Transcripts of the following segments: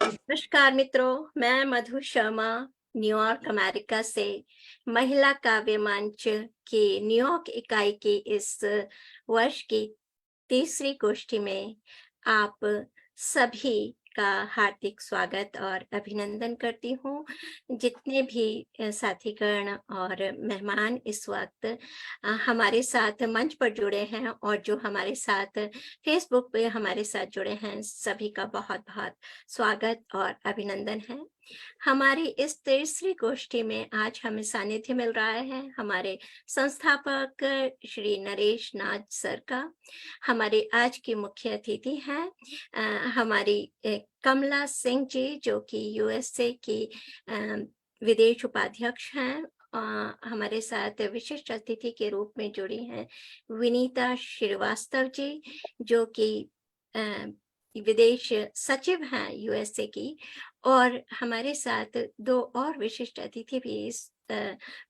नमस्कार मित्रों, मैं मधु शर्मा न्यूयॉर्क अमेरिका से महिला काव्य मंच की न्यूयॉर्क इकाई की इस वर्ष की तीसरी गोष्ठी में आप सभी का हार्दिक स्वागत और अभिनंदन करती हूँ। जितने भी साथीगण और मेहमान इस वक्त हमारे साथ मंच पर जुड़े हैं और जो हमारे साथ फेसबुक पे हमारे साथ जुड़े हैं, सभी का बहुत बहुत स्वागत और अभिनंदन है। हमारी इस तीसरी गोष्ठी में आज हमें सानिध्य मिल रहा है हमारे संस्थापक श्री नरेश नाथ सर का। हमारे आज की मुख्य अतिथि हैं हमारी कमला सिंह जी, जो कि यूएसए की विदेश उपाध्यक्ष हैं। हमारे साथ विशिष्ट अतिथि के रूप में जुड़ी हैं विनीता श्रीवास्तव जी, जो कि विदेश सचिव हैं यूएसए की। और हमारे साथ दो और विशिष्ट अतिथि भी इस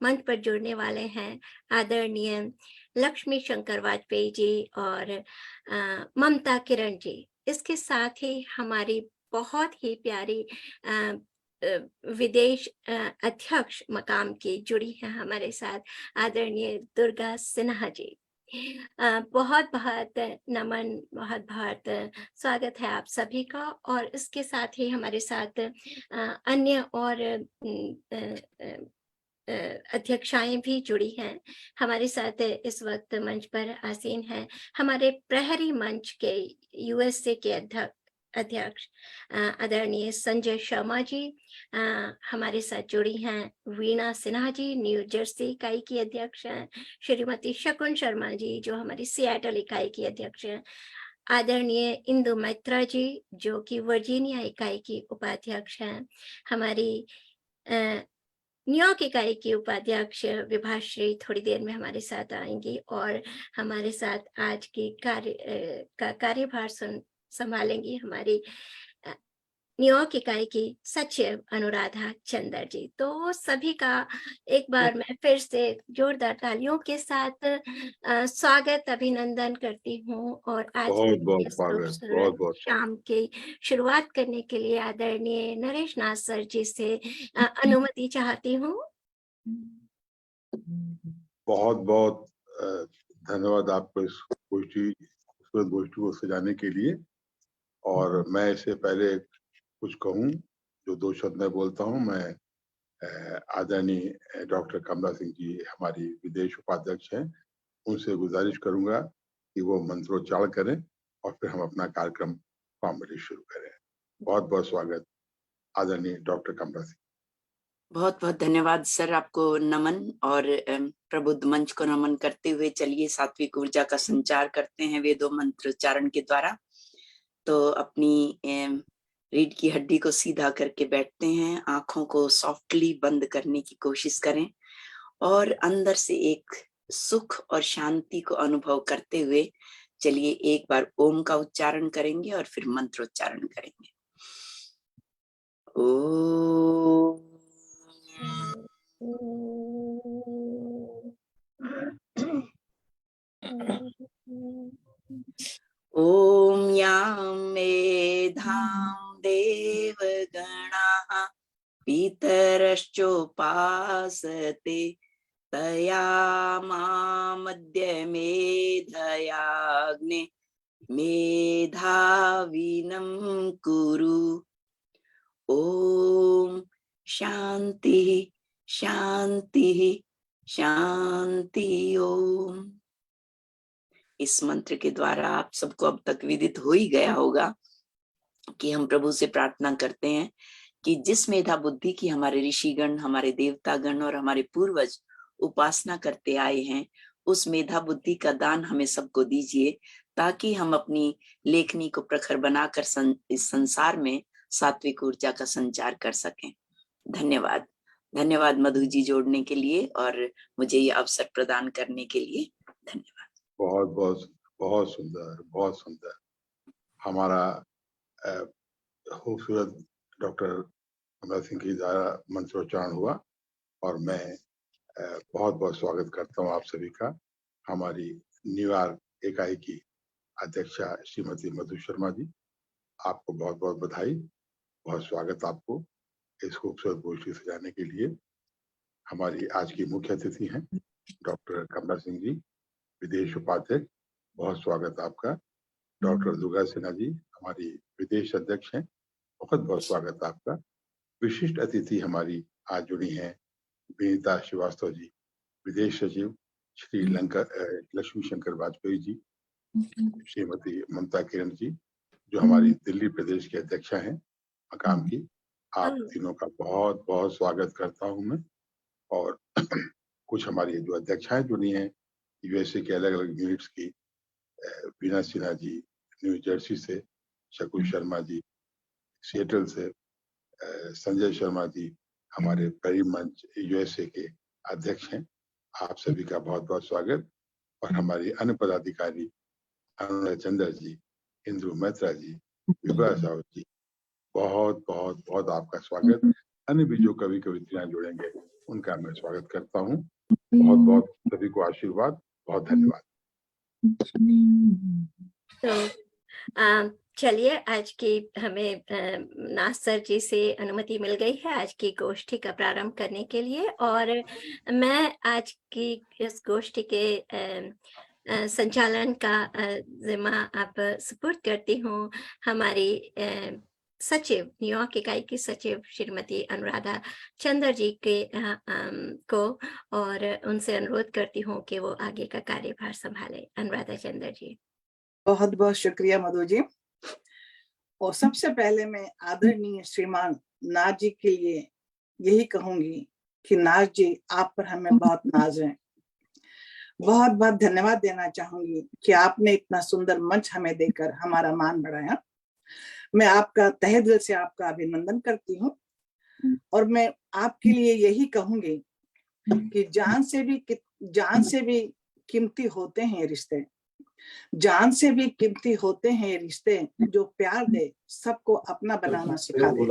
मंच पर जुड़ने वाले हैं, आदरणीय लक्ष्मी शंकर वाजपेयी जी और ममता किरण जी। इसके साथ ही हमारी बहुत ही प्यारी विदेश अध्यक्ष मकाम की जुड़ी हैं हमारे साथ, आदरणीय दुर्गा सिन्हा जी। बहुत बहुत नमन, बहुत बहुत स्वागत है आप सभी का। और इसके साथ ही हमारे साथ अन्य और अध्यक्षाएं भी जुड़ी हैं हमारे साथ इस वक्त मंच पर आसीन हैं। हमारे प्रहरी मंच के यूएसए के अध्यक्ष आदरणीय संजय शर्मा जी हमारे साथ जुड़ी हैं। वीणा सिन्हा जी न्यू जर्सी इकाई की अध्यक्ष हैं। श्रीमती शकुन शर्मा जी, जो हमारी सियाटल इकाई की अध्यक्ष हैं। आदरणीय इंदु मैत्रा जी, जो कि वर्जीनिया इकाई की उपाध्यक्ष हैं। हमारी न्यूयॉर्क इकाई की उपाध्यक्ष विभाश्री थोड़ी देर में हमारे साथ आएंगी और हमारे साथ आज की का कार्यभार संभालेंगी हमारी न्यूयॉर्क इकाई की सचिव अनुराधा चंदर जी। तो सभी का एक बार मैं फिर से जोरदार तालियों के साथ स्वागत अभिनंदन करती हूँ। और आज की इस खूबसूरत शाम की शुरुआत करने के लिए आदरणीय नरेश नाथ सर जी से अनुमति चाहती हूँ। बहुत बहुत धन्यवाद आपको इस खूबसूरत गोष्ठी को सजाने के लिए। और मैं इससे पहले कुछ कहूँ, जो दो शब्द मैं बोलता हूँ। मैं आदरणीय डॉक्टर कमला सिंह जी हमारी विदेश उपाध्यक्ष हैं, उनसे गुजारिश करूंगा कि वो मंत्रोच्चारण करें और फिर हम अपना कार्यक्रम फॉर्मली शुरू करें। बहुत बहुत स्वागत आदरणीय डॉक्टर कमला सिंह। बहुत बहुत धन्यवाद सर, आपको नमन। और प्रबुद्ध मंच को नमन करते हुए चलिए सात्विक ऊर्जा का संचार करते हैं वेदों मंत्रोच्चारण के द्वारा। तो अपनी रीढ़ की हड्डी को सीधा करके बैठते हैं, आंखों को सॉफ्टली बंद करने की कोशिश करें और अंदर से एक सुख और शांति को अनुभव करते हुए चलिए एक बार ओम का उच्चारण करेंगे और फिर मंत्रोच्चारण करेंगे। ओम ॐ यां मेधां देवगणाः पितरश्चोपासते तया मामद्य मेधयाग्ने मेधाविनं कुरु। ॐ शान्तिः शान्तिः शान्ति। ओम। इस मंत्र के द्वारा आप सबको अब तक विदित हो ही गया होगा कि हम प्रभु से प्रार्थना करते हैं कि जिस मेधा बुद्धि की हमारे ऋषिगण, हमारे देवतागण और हमारे पूर्वज उपासना करते आए हैं, उस मेधा बुद्धि का दान हमें सबको दीजिए, ताकि हम अपनी लेखनी को प्रखर बनाकर इस संसार में सात्विक ऊर्जा का संचार कर सकें। धन्यवाद। धन्यवाद मधु जी जोड़ने के लिए और मुझे ये अवसर प्रदान करने के लिए धन्यवाद। बहुत बहुत बहुत सुंदर, बहुत सुंदर। हमारा खूबसूरत डॉक्टर कमला सिंह की द्वारा मंत्रोच्चारण हुआ और मैं बहुत बहुत स्वागत करता हूँ आप सभी का हमारी न्यूयॉर्क इकाई की अध्यक्षा श्रीमती मधु शर्मा जी, आपको बहुत बहुत बधाई, बहुत स्वागत आपको इस खूबसूरत गोष्ठी सजाने के लिए। हमारी आज की मुख्य अतिथि हैं डॉक्टर कमला सिंह जी, विदेश उपाध्यक्ष, बहुत स्वागत आपका। डॉक्टर दुर्गा सिन्हा जी हमारी विदेश अध्यक्ष हैं, बहुत बहुत स्वागत आपका। विशिष्ट अतिथि हमारी आज जुड़ी हैं विनीता श्रीवास्तव जी, विदेश सचिव, श्रीलंका लक्ष्मी शंकर वाजपेयी जी, श्रीमती ममता किरण जी जो हमारी दिल्ली प्रदेश के अध्यक्षा हैं मकाम की। आप तीनों का बहुत बहुत स्वागत करता हूं मैं। और कुछ हमारी जो अध्यक्षाएं जुड़ी हैं यूएसए के अलग अलग यूनिट्स की, वीना सिन्हा जी न्यू जर्सी से, शकुन शर्मा जी सिएटल से, संजय शर्मा जी हमारे परिमंच यूएसए के अध्यक्ष हैं। आप सभी का बहुत बहुत स्वागत। और हमारी अन्य पदाधिकारी अनुराधा चंद्र जी, इंद्रू मैत्रा जी, विभा साहू जी, बहुत बहुत बहुत आपका स्वागत। अन्य भी जो कवि कवित्रियां जुड़ेंगे उनका मैं स्वागत करता हूँ। बहुत बहुत सभी को आशीर्वाद, बहुत धन्यवाद। तो चलिए, आज की हमें नाज सर जी से अनुमति मिल गई है आज की गोष्ठी का प्रारंभ करने के लिए। और मैं आज की इस गोष्ठी के संचालन का जिम्मा आप सुपुर्द करती हूँ हमारी सचिव, न्यूयॉर्क इकाई की सचिव श्रीमती अनुराधा चंद्र जी को, और उनसे अनुरोध करती हूँ कि वो आगे का कार्यभार संभाले। अनुराधा चंद्र जी। बहुत बहुत शुक्रिया मधु जी। और सबसे पहले मैं आदरणीय श्रीमान नाज जी के लिए यही कहूंगी कि नाज जी, आप पर हमें बहुत नाज है। बहुत बहुत धन्यवाद देना चाहूंगी कि आपने इतना सुंदर मंच हमें देकर हमारा मान बढ़ाया। मैं आपका तहे दिल से आपका अभिनंदन करती हूँ। और मैं आपके लिए यही कहूंगी कि जान से भी कीमती होते हैं रिश्ते, जान से भी कीमती होते हैं रिश्ते, जो प्यार दे सबको अपना बनाना सिखा दे।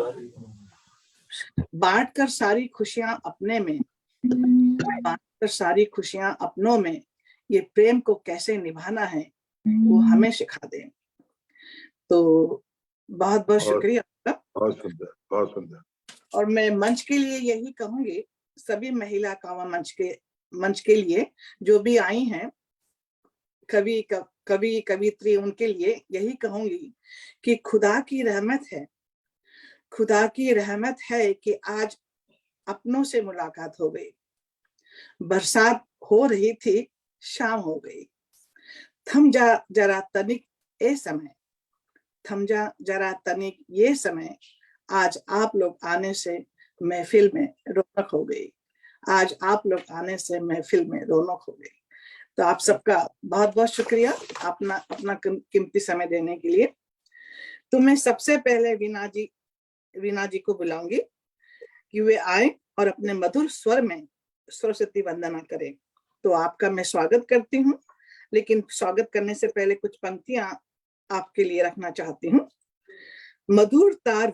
बांट कर सारी खुशियां अपने में, बांट कर सारी खुशियां अपनों में, ये प्रेम को कैसे निभाना है वो हमें सिखा दे। तो बहुत बहुत शुक्रिया आपका। बहुत सुंदर, बहुत सुंदर। और मैं मंच के लिए यही कहूंगी, सभी महिला कावा मंच के लिए जो भी आई हैं, कवि कवित्री, उनके लिए यही कहूंगी कि खुदा की रहमत है कि आज अपनों से मुलाकात हो गई। बरसात हो रही थी, शाम हो गई। थम जा जरा तनिक ये समय, थम जा जरा तनिक ये समय, आज आप लोग आने से महफिल में रौनक हो गई। आज आप लोग आने से महफिल में रौनक हो गई। तो आप सबका बहुत बहुत शुक्रिया अपना कीमती समय देने के लिए। तो मैं सबसे पहले वीना जी को बुलाऊंगी कि वे आए और अपने मधुर स्वर में सरस्वती वंदना करें। तो आपका मैं स्वागत करती हूँ, लेकिन स्वागत करने से पहले कुछ पंक्तियां आपके लिए रखना चाहती हूँ। मधुर तार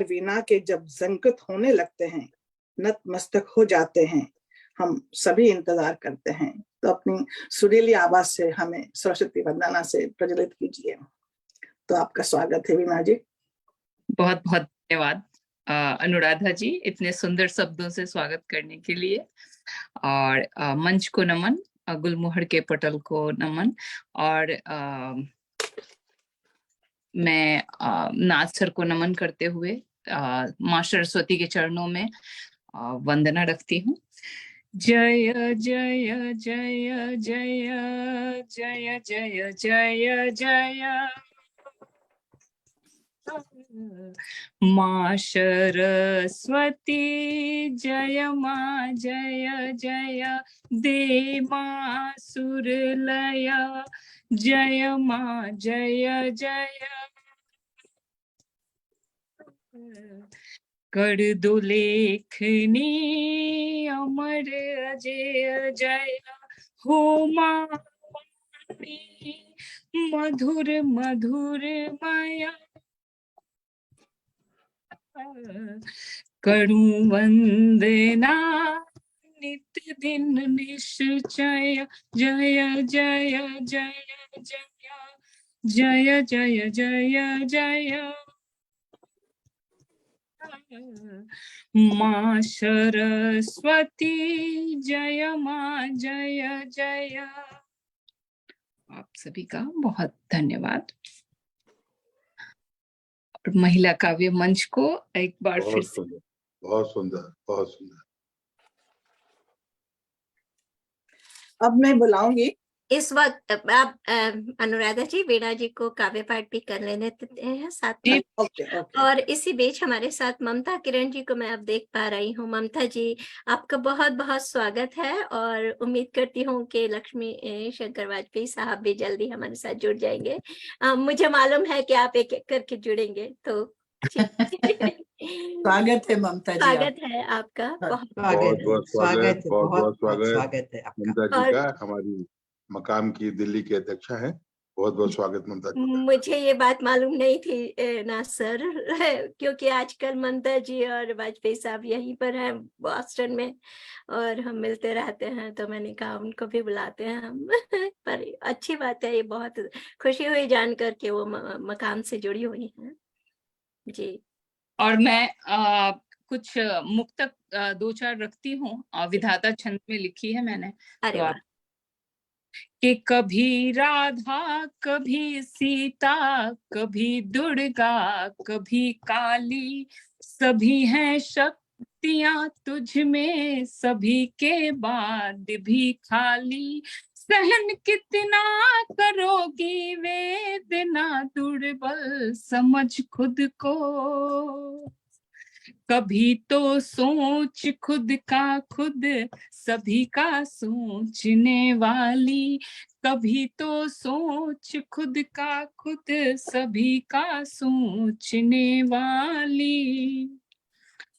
वीणा के जब संकट होने लगते हैं, नतमस्तक हो जाते हैं, हम सभी इंतजार करते हैं। तो अपनी सुरीली आवाज से हमें सरस्वती वंदना से प्रज्वलित कीजिए। तो आपका स्वागत है वीणा जी। बहुत बहुत धन्यवाद अनुराधा जी, इतने सुंदर शब्दों से स्वागत करने के लिए। और मंच को नमन, गुलमोहर के पटल को नमन। और मैं नाज सर को नमन करते हुए माँ सरस्वती के चरणों में वंदना रखती हूँ। जय जय जय जय जय जय जय जय माँ सरस्वती, जय माँ जय जय, दे माँ सुरलय, जय माँ जय जय। कर दो लेखनी अमर अजय जय, हो माँ मधुर मधुर माया, करूं वंदना नित्य दिन निश्चय जय जय जय जय जय जय जय माँ सरस्वती जय माँ जय जय। आप सभी का बहुत धन्यवाद। और महिला काव्य मंच को एक बार फिर बहुत से सुंदर, बहुत सुंदर, बहुत सुंदर। अब मैं बुलाऊंगी इस वक्त आप अनुराधा जी वीणा जी को काव्य पाठ भी कर लेने देते हैं साथ में। Okay okay. और इसी बीच हमारे साथ ममता किरण जी को मैं अब देख पा रही हूँ। ममता जी, आपका बहुत बहुत स्वागत है और उम्मीद करती हूँ कि लक्ष्मी शंकर वाजपेयी साहब भी जल्दी हमारे साथ जुड़ जाएंगे। मुझे मालूम है कि आप एक एक करके जुड़ेंगे, तो स्वागत है ममता जी, स्वागत है आपका। बहुत बहुत बहुत स्वागत, है, बहुत बहुत स्वागत स्वागत है आपका। ममता जी और का, हमारी मकाम की दिल्ली की अध्यक्षा है। बहुत बहुत स्वागत ममता जी का। मुझे ये बात मालूम नहीं थी ना सर, क्योंकि आजकल ममता जी और वाजपेयी साहब यहीं पर हैं बॉस्टन में और हम मिलते रहते हैं, तो मैंने कहा उनको भी बुलाते हैं हम। पर अच्छी बात है, ये बहुत खुशी हुई जानकर के वो मकाम से जुड़ी हुई हैं जी। और मैं कुछ मुक्तक दो चार रखती हूँ, विधाता छंद में लिखी है मैंने। अरे तो वाह। आप कि कभी राधा कभी सीता कभी दुर्गा कभी काली, सभी हैं शक्तियां तुझ में, सभी के बाद भी खाली। सहन कितना करोगी वेदना, दुर्बल समझ खुद को। कभी तो सोच खुद का खुद, सभी का सोचने वाली। कभी तो सोच खुद का खुद, सभी का सोचने वाली।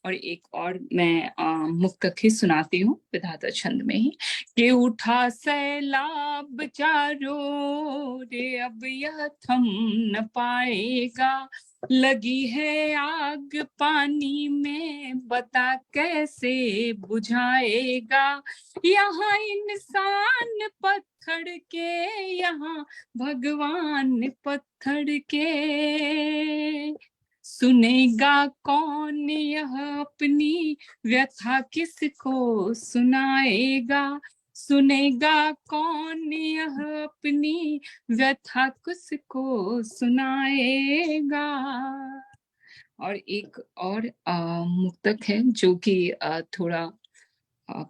और एक और मैं मुक्तक ही सुनाती हूँ विधाता छंद में ही। कि उठा सैलाब चारों रे, अब यह थम न पाएगा। लगी है आग पानी में, बता कैसे बुझाएगा। यहाँ इंसान पत्थर के, यहाँ भगवान पत्थर के। सुनेगा कौन यह अपनी व्यथा, किसको सुनाएगा। सुनेगा कौन यह अपनी व्यथा, किसको सुनाएगा। और एक और मुक्तक है जो कि थोड़ा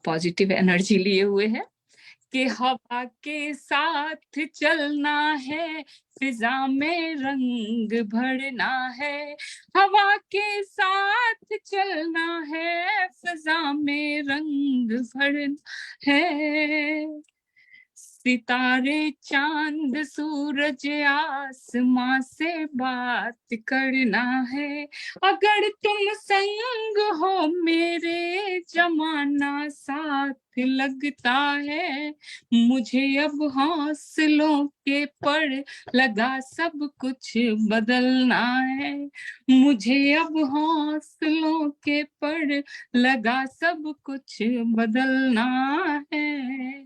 पॉजिटिव एनर्जी लिए हुए है। कि हवा के साथ चलना है, फिजा में रंग भरना है। हवा के साथ चलना है, फिजा में रंग भरना है। सितारे चांद सूरज आसमां से बात करना है। अगर तुम संग हो मेरे, जमाना साथ लगता है। मुझे अब हौसलों के पर लगा सब कुछ बदलना है। मुझे अब हौसलों के पर लगा सब कुछ बदलना है।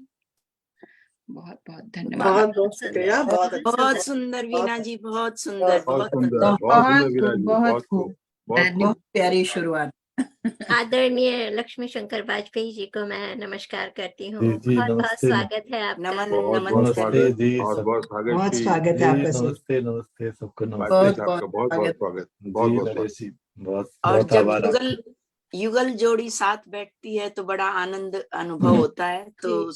बहुत बहुत धन्यवाद। बहुत बहुत शुक्रिया, बहुत अच्छा। बहुत सुंदर वीणा जी, बहुत सुंदर, बहुत बहुत सुंदर, सुंदर। बहुत सुंदर वीरा जी, बहुत बहुत खूब, खूब, बहुत खूब। बहुत प्यारी शुरुआत। आदरणीय लक्ष्मी शंकर वाजपेयी जी को मैं नमस्कार करती हूँ। जी, जी, बहुत बहुत नमस्ते। स्वागत है आपका। नमन बहुत बहुत नमस्ते। स्वागत, जी, बहुत सब बहुत स्वागत बहुत जी। स्वागत जी, है आपका सर। नमस्ते नमस्ते सबको वाजपेयी नमस्ते। साहब का बहुत बहुत स्वागत, बहुत जी बहुत नरेश स्वागत। जी, बहुत और बहुत जब आभार युगल आपका। युगल जोड़ी साथ बैठती है तो बड़ा आनंद अनुभव होता है। तो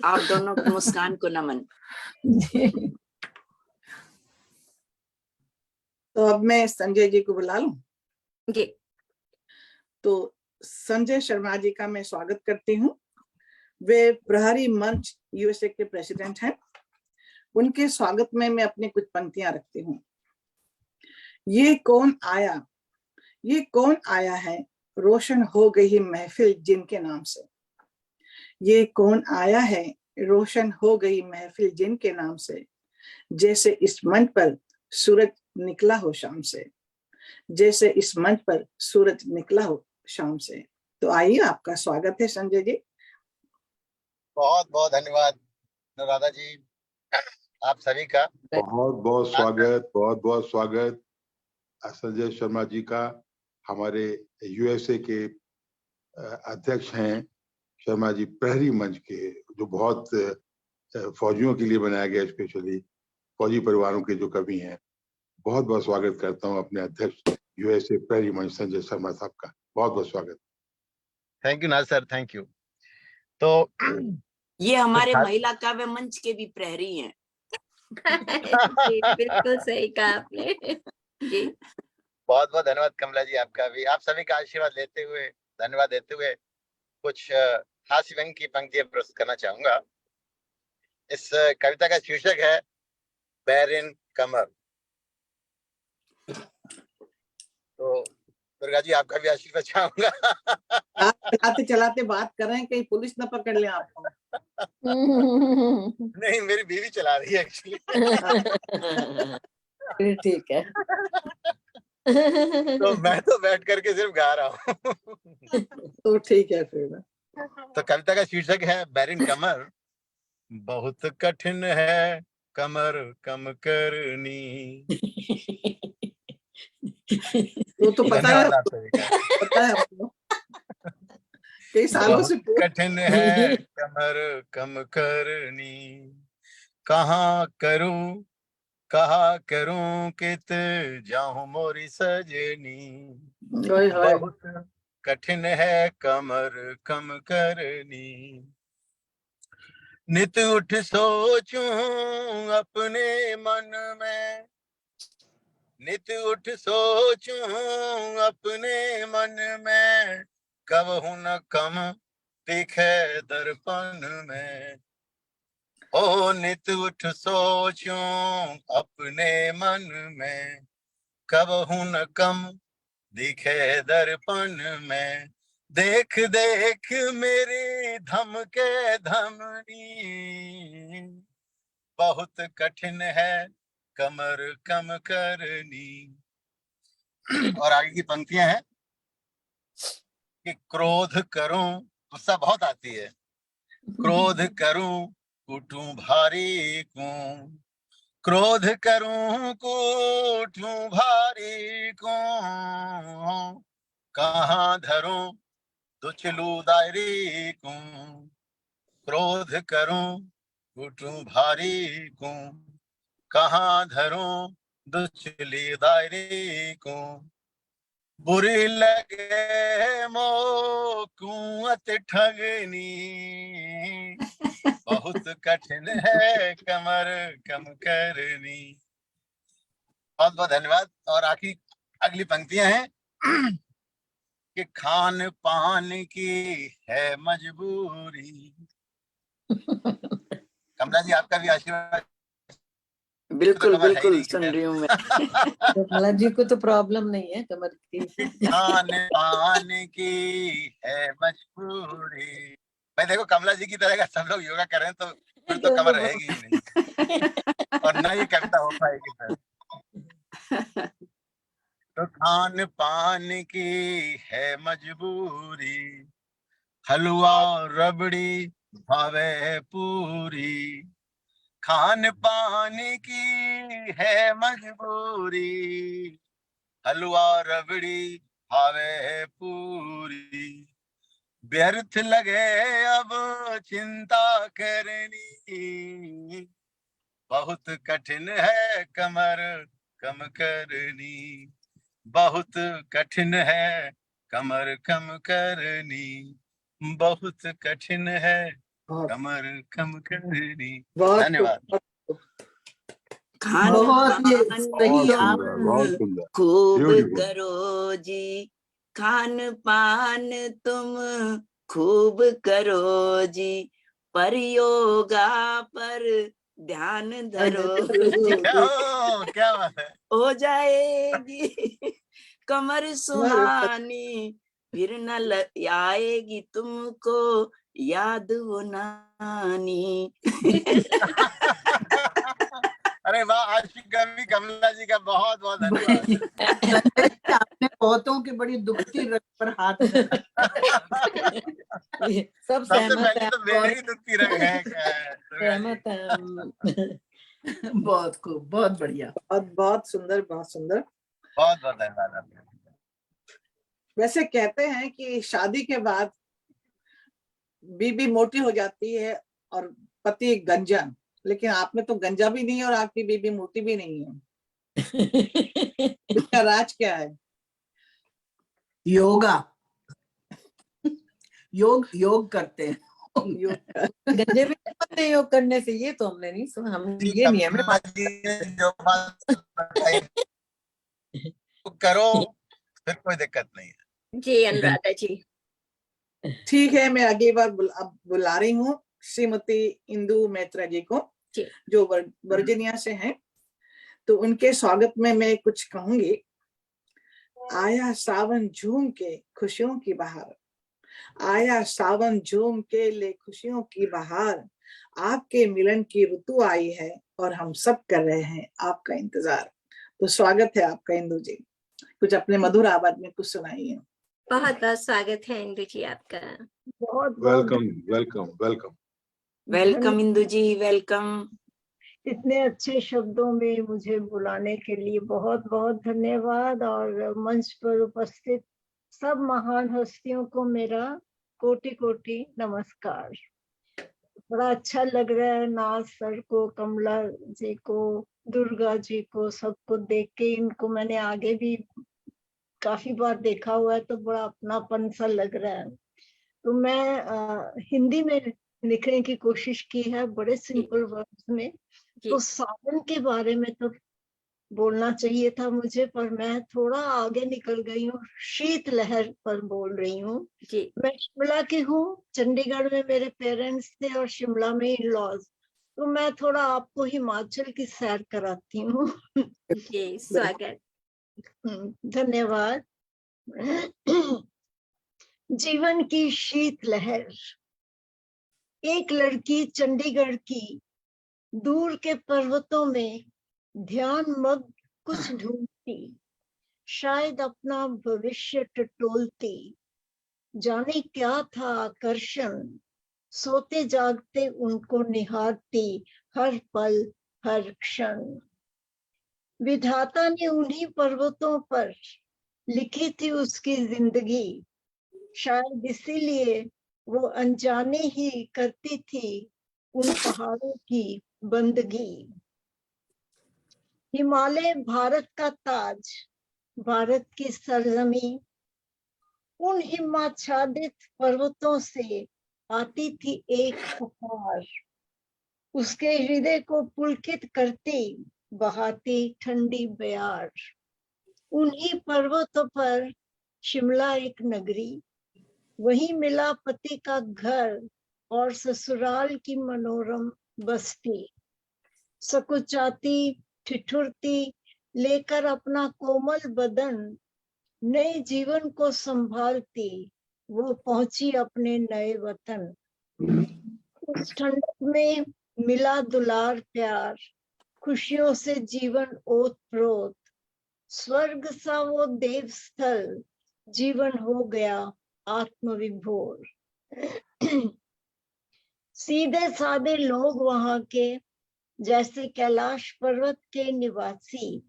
आप दोनों की मुस्कान को नमन। जी। तो अब मैं संजय जी को बुला लूं। जी। तो संजय शर्मा जी का मैं स्वागत करती हूँ। वे प्रहरी मंच यूएसए के प्रेसिडेंट हैं। उनके स्वागत में मैं अपनी कुछ पंक्तियां रखती हूँ। ये कौन आया, ये कौन आया है, रोशन हो गई महफिल जिनके नाम से। ये कौन आया है, रोशन हो गई महफिल जिनके नाम से। जैसे इस मंच पर सूरज निकला हो शाम से, जैसे इस मंच पर सूरज निकला हो शाम से। तो तो आइए, आपका स्वागत है संजय जी। बहुत बहुत धन्यवाद अनुराधा जी, आप सभी का। बहुत बहुत स्वागत संजय शर्मा जी का। हमारे यूएसए के अध्यक्ष हैं शर्मा जी, प्रहरी मंच के, जो बहुत फौजियों के लिए बनाया गया, स्पेशली फौजी परिवारों के जो कवि हैं। बहुत बहुत स्वागत करता हूं अपने अध्यक्ष यूएसए प्रहरी मंच संजय शर्मा साहब का। बहुत बहुत स्वागत। थैंक यू नाज सर, थैंक यू। तो ये हमारे महिला काव्य मंच के भी प्रहरी हैं। जी, बिल्कुल सही कहा आपने जी। बहुत बहुत धन्यवाद कमला जी, आपका भी। आप सभी का आशीर्वाद लेते हुए, धन्यवाद देते हुए कुछ हास्य व्यंग की पंक्तियां प्रस्तुत करना चाहूंगा। इस कविता का शीर्षक है बैरिन कमर। तो दुर्गा जी, आपका भी आशीर्वाद चाहूंगा। चलाते चलाते बात कर रहे हैं, कहीं पुलिस न पकड़ ले आपको। नहीं, मेरी बीवी चला रही है एक्चुअली। फिर ठीक है। तो मैं तो बैठ करके सिर्फ गा रहा हूँ। तो ठीक है फिर। तो कविता का शीर्षक है बैरिन कमर। बहुत कठिन है कमर कम करनी। वो तो पता है, धन्यवाद आप सभी का। पता है हमको। कई सालों से बहुत कठिन है कमर कम करनी। कहाँ करूं कित जाऊं मोरी सजनी। ओए होए। बहुत कठिन है कमर कम करनी। नित उठ सोचूं अपने मन में। नित उठ सोचूं अपने मन में। कब हूं न कम दिखे दर्पण में। ओ नित उठ सोचूं अपने मन में। कब हूं न कम दिखे दर्पण में। देख देख मेरी धमके धमनी। बहुत कठिन है कमर कम करनी। और आगे की पंक्तियां हैं कि क्रोध करूं, गुस्सा बहुत आती है। क्रोध करूं कुटूं भारी को। क्रोध करूं कुटूं भारी को। कहाँ धरूं दुचलू दायरी को। क्रोध करूं कुटूं भारी को। कहाँ धरूं दुचली दायरी को। बुरी लगे मोकुअत ठगनी। बहुत कठिन है कमर कम करनी। बहुत बहुत धन्यवाद। और आखिरी अगली पंक्तियां हैं कि खान पान की है मजबूरी। कमला जी, आपका भी आशीर्वाद। बिल्कुल कमर है ही बिल्कुल नहीं। सुन रही हूँ मैं। कमला जी को तो प्रॉब्लम नहीं है कमर की। खान पान की है मजबूरी। मैं देखो, कमला जी की तरह का सब लोग योगा कर रहे हैं तो फिर तो कमर रहेगी ही नहीं और ना ये कविता हो पाएगी फिर। तो खान पान की है मजबूरी। हलवा रबड़ी भावे पूरी। खान पान की है मजबूरी। हलवा रबड़ी भावे पूरी। व्यर्थ लगे अब चिंता करनी। बहुत कठिन है कमर कम करनी। बहुत कठिन है कमर कम करनी। बहुत कठिन है कमर कम करनी। बहुत धन्यवाद। खान बहुत ही पान सही आप बहुत सुंदर। खूब Beautiful. करो जी। खान पान तुम खूब करो जी। पर योगा पर ध्यान धरो जी। क्या बात है। हो जाएगी कमर सुहानी। फिर न आएगी तुमको याद वो नानी। अरे वाह, आशिक कवि कमला जी का बहुत बहुत धन्यवाद। आपने बहुत बहुतों की बड़ी दुखती रग पर हाथ रखा। सब सबसे सहमत पहले है, तो मेरी दुखती रग है क्या है दुर्गा जी? सहमत है हम। बहुत खूब, बहुत बढ़िया। बहुत बहुत सुंदर, बहुत सुंदर। बहुत बहुत धन्यवाद आपका। वैसे कहते हैं कि शादी के बाद बीबी मोटी हो जाती है और पति गंजा, लेकिन आप में तो गंजा भी नहीं है और आपकी बीबी मोटी भी नहीं है। इसका राज क्या है? योगा, योग करते हैं। गंजे भी होते हैं योग करने से, ये तो हमने नहीं सुना, हम जी, ये नहीं हमें कमला जी ने जो बात बताई वो करो, फिर कोई दिक्कत नहीं है। जी अनुराधा जी। ठीक है, मैं अगली बार अब बुला रही हूँ श्रीमती इंदु मैत्रा जी को, जी। जो वर्जीनिया से हैं। तो उनके स्वागत में मैं कुछ कहूंगी। आया सावन झूम के खुशियों की बहार, आया सावन झूम के ले खुशियों की बहार, आपके मिलन की ऋतु आई है और हम सब कर रहे हैं आपका इंतजार। तो स्वागत है आपका इंदु जी, कुछ अपने मधुर आवाज में कुछ सुनाइए। बहुत बहुत स्वागत है इंदु जी आपका। बहुत welcome welcome welcome. Welcome Indu ji, welcome. इतने अच्छे शब्दों में मुझे बुलाने के लिए बहुत बहुत धन्यवाद। और मंच पर उपस्थित सब महान हस्तियों को मेरा कोटि कोटि नमस्कार। बड़ा अच्छा लग रहा है नाज सर को, कमला जी को, दुर्गा जी को, सबको देख के। इनको मैंने आगे भी काफी बार देखा हुआ है, तो बड़ा अपनापन सा लग रहा है। तो मैं हिंदी में लिखने की कोशिश की है, बड़े सिंपल वर्ड्स में। तो सावन के बारे में तो बोलना चाहिए था मुझे, पर मैं थोड़ा आगे निकल गई हूँ, शीत लहर पर बोल रही हूँ। मैं शिमला की हूँ, चंडीगढ़ में मेरे पेरेंट्स थे और शिमला में इन लॉज। तो मैं थोड़ा आपको हिमाचल की सैर कराती हूँ। जी स्वागत। धन्यवाद। जीवन की शीत लहर। एक लड़की चंडीगढ़ की दूर के पर्वतों में ध्यान मग्न कुछ ढूंढती, शायद अपना भविष्य टटोलती। जाने क्या था आकर्षण, सोते जागते उनको निहारती, हर पल हर क्षण। विधाता ने उन्हीं पर्वतों पर लिखी थी उसकी जिंदगी, शायद इसीलिए वो अनजाने ही करती थी उन पहाड़ों की बंदगी। हिमालय भारत का ताज, भारत की सरजमी। उन हिमाच्छादित पर्वतों से आती थी एक पुकार, उसके हृदय को पुलकित करती, बहाती ठंडी बयार। उन्हीं पर्वतों पर शिमला एक नगरी, वहीं मिला पति का घर और ससुराल की मनोरम बस्ती। सकुचाती ठिठुरती लेकर अपना कोमल बदन, नए जीवन को संभालती वो पहुंची अपने नए वतन। उस ठंडक में मिला दुलार प्यार, खुशियों से जीवन ओत प्रोत। स्वर्ग सा वो देव स्थल, जीवन हो गया आत्मविभोर। सीधे साधे लोग वहां के, जैसे कैलाश पर्वत के निवासी,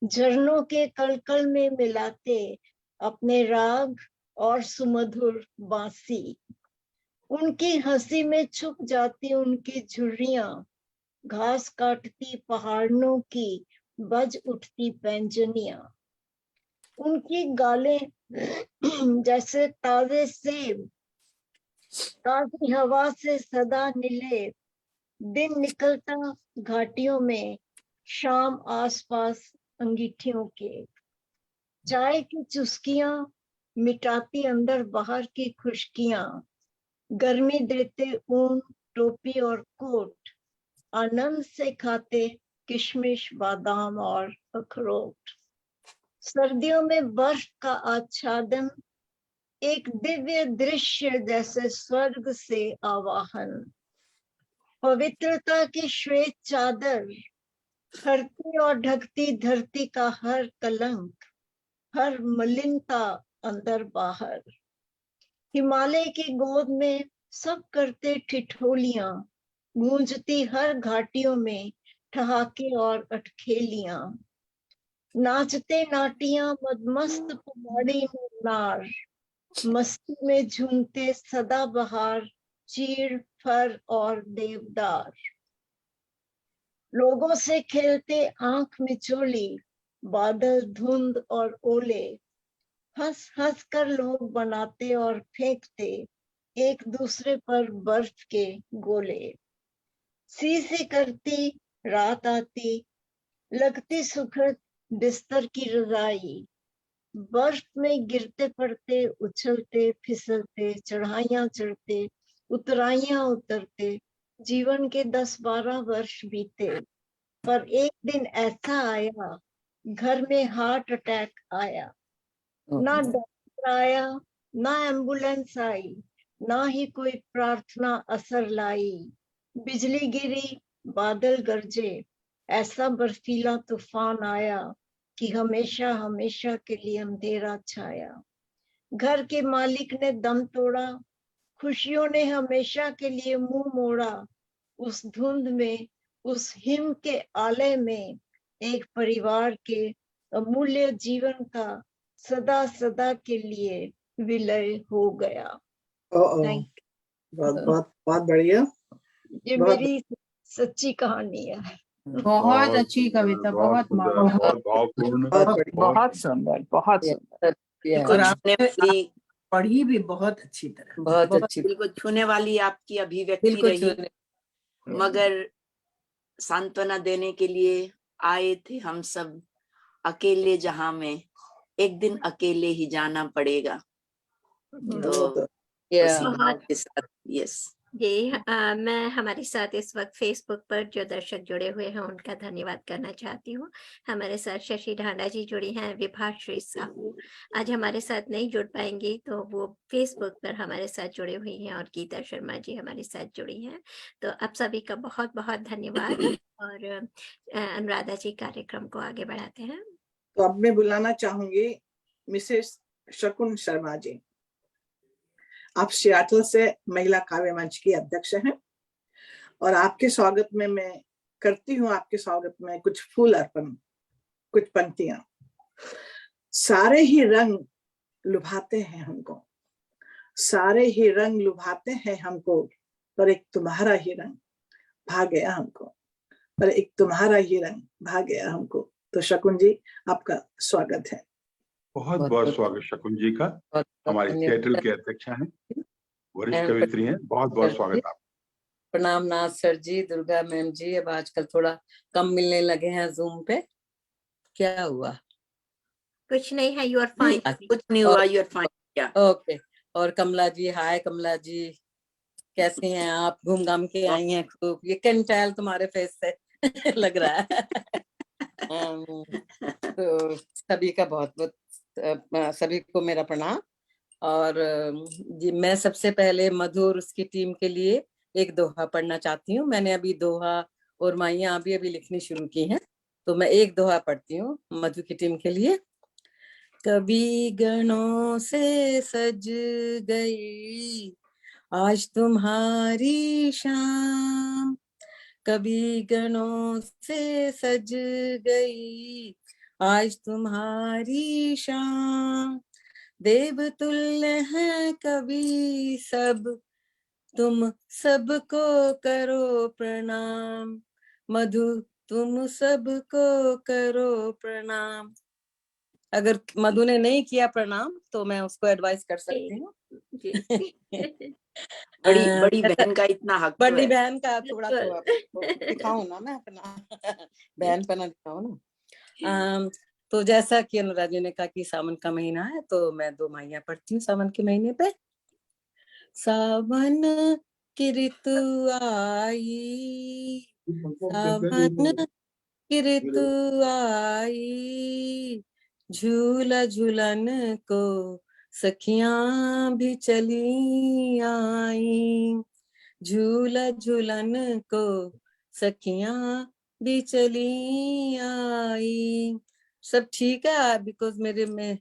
झरनों के कलकल में मिलाते अपने राग और सुमधुर बांसी। उनकी हंसी में छुप जाती उनकी झुर्रियां, घास काटती पहाड़ों की बज उठती पैंजनियां। उनकी गालें जैसे ताजे सेब, ताजी हवा से सदा नीले। दिन निकलता घाटियों में, शाम आसपास अंगीठियों के। चाय की चुस्कियां मिटाती अंदर बाहर की खुशकियां। गर्मी देते ऊन टोपी और कोट, आनंद से खाते किशमिश बादाम और अखरोट। सर्दियों में बर्फ का आच्छादन, एक दिव्य दृश्य जैसे स्वर्ग से आवाहन। पवित्रता की श्वेत चादर, हरती और ढकती धरती का हर कलंक। हर मलिनता अंदर बाहर। हिमालय की गोद में सब करते ठिठोलियां, गूंजती हर घाटियों में ठहाके और अटखेलियां। नाचते नाटियां मदमस्त पहाड़ी में नार, मस्ती में झूमते सदा बहार चीड़ फर और देवदार। लोगों से खेलते आंख मिचोली, बादल धुंध और ओले, हंस हंस कर लोग बनाते और फेंकते एक दूसरे पर बर्फ के गोले। सी सी करती रात आती, लगती सुखद बिस्तर की रजाई, बर्फ में गिरते पड़ते उछलते फिसलते चढ़ाइयां चढ़ते उतराइयां उतरते। जीवन के 10-12 वर्ष बीते, पर एक दिन ऐसा आया, घर में हार्ट अटैक आया। ना डॉक्टर आया, ना एम्बुलेंस आई, ना ही कोई प्रार्थना असर लाई। बिजली गिरी, बादल गरजे, ऐसा बर्फीला तूफान आया कि हमेशा हमेशा के लिए अंधेरा छाया। घर के मालिक ने दम तोड़ा, खुशियों ने हमेशा के लिए मुंह मोड़ा। उस धुंध में, उस हिम के आलय में, एक परिवार के अमूल्य जीवन का सदा सदा के लिए विलय हो गया। Thank बहुत बहुत बहुत बढ़िया। you. ये बहुत- मेरी सच्ची कहानी है। बहुत अच्छी कविता, बहुत सुंदर, मार्मिक। बहुत भावपूर्ण, बहुत बढ़िया। बहुत सुंदर, बहुत सुंदर। दिल को और छूने वाली, पढ़ी भी बहुत अच्छी तरह, बहुत अच्छी, दिल को छूने वाली आपकी अभिव्यक्ति दिल को रही, छूने। मगर सांत्वना देने के लिए आए थे हम सब अकेले जहां में, एक दिन अकेले ही जाना पड़ेगा। तो उसी भाव के साथ, यस जी, मैं हमारे साथ इस वक्त फेसबुक पर जो दर्शक जुड़े हुए हैं उनका धन्यवाद करना चाहती हूँ। हमारे साथ शशि ढांडा जी जुड़ी हैं, विभाश्री साहू आज हमारे साथ नहीं जुड़ पाएंगी, तो वो फेसबुक पर हमारे साथ जुड़ी हुई हैं, और गीता शर्मा जी हमारे साथ जुड़ी हैं। तो आप सभी का बहुत बहुत धन्यवाद। और अनुराधा जी कार्यक्रम को आगे बढ़ाते हैं। तो अब मैं बुलाना चाहूंगी मिसेस शकुन शर्मा जी। आप सियाटल से महिला काव्य मंच की अध्यक्ष हैं, और आपके स्वागत में मैं करती हूँ, आपके स्वागत में कुछ फूल अर्पण, कुछ पंक्तियां। सारे ही रंग लुभाते हैं हमको, सारे ही रंग लुभाते हैं हमको, पर एक तुम्हारा ही रंग भा गया हमको, पर एक तुम्हारा ही रंग भा गया हमको। तो शकुन जी, आपका स्वागत है। बहुत बहुत स्वागत शकुन जी का। हमारी थिएटर के अध्यक्ष हैं, वरिष्ठ कवित्री हैं, बहुत बहुत स्वागत आप। प्रणाम नाथ सर जी, दुर्गा मैम जी। अब आजकल थोड़ा कम मिलने लगे हैं जूम पे, क्या हुआ? कुछ नहीं है, यू आर फाइन। कुछ नहीं हुआ, यू आर फाइन। क्या ओके। और कमला जी, हाय कमला जी, कैसी हैं आप? घूम घाम के आई हैं खूब, ये कैन टेल तुम्हारे फेस से लग रहा है। तो सभी का बहुत बहुत, सभी को मेरा प्रणाम। और जी, मैं सबसे पहले मधु और उसकी टीम के लिए एक दोहा पढ़ना चाहती हूँ। मैंने अभी दोहा और माइयां अभी लिखनी शुरू की हैं, तो मैं एक दोहा पढ़ती हूँ मधु की टीम के लिए। कभी गणों से सज गई आज तुम्हारी शाम, कभी गणों से सज गई आज तुम्हारी शाम, देवतुल्य है कवि सब, तुम सबको करो प्रणाम, मधु तुम सबको करो प्रणाम। अगर मधु ने नहीं किया प्रणाम तो मैं उसको एडवाइस कर सकती हूँ। बड़ी बहन का इतना हक तो बड़ी है। बहन का थोड़ा तो दिखाऊं ना मैं अपना, बहन पना दिखाऊं ना। तो जैसा कि अनुराग जी ने कहा कि सावन का महीना है, तो मैं दो माइयां पढ़ती हूँ सावन के महीने पे। सावन की ऋतु आई, सावन की ऋतु आई, झूला झूलन को सखियां भी चली आई, झूला झूलन को सखियां भी चली आई। सब ठीक है बिकॉज मेरे में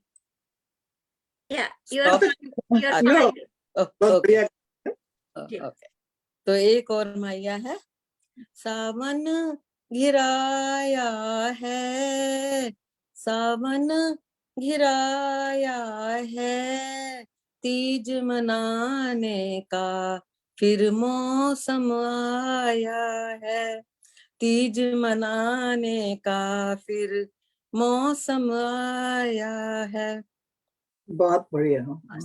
Yeah, Stop. you're No. fine. बहुत ओके बढ़िया। ओके। तो एक और मैया है। सावन घिराया है, सावन घिराया है, तीज मनाने का फिर मौसम आया है, तीज मनाने का फिर मौसम आया है। बहुत बढ़िया।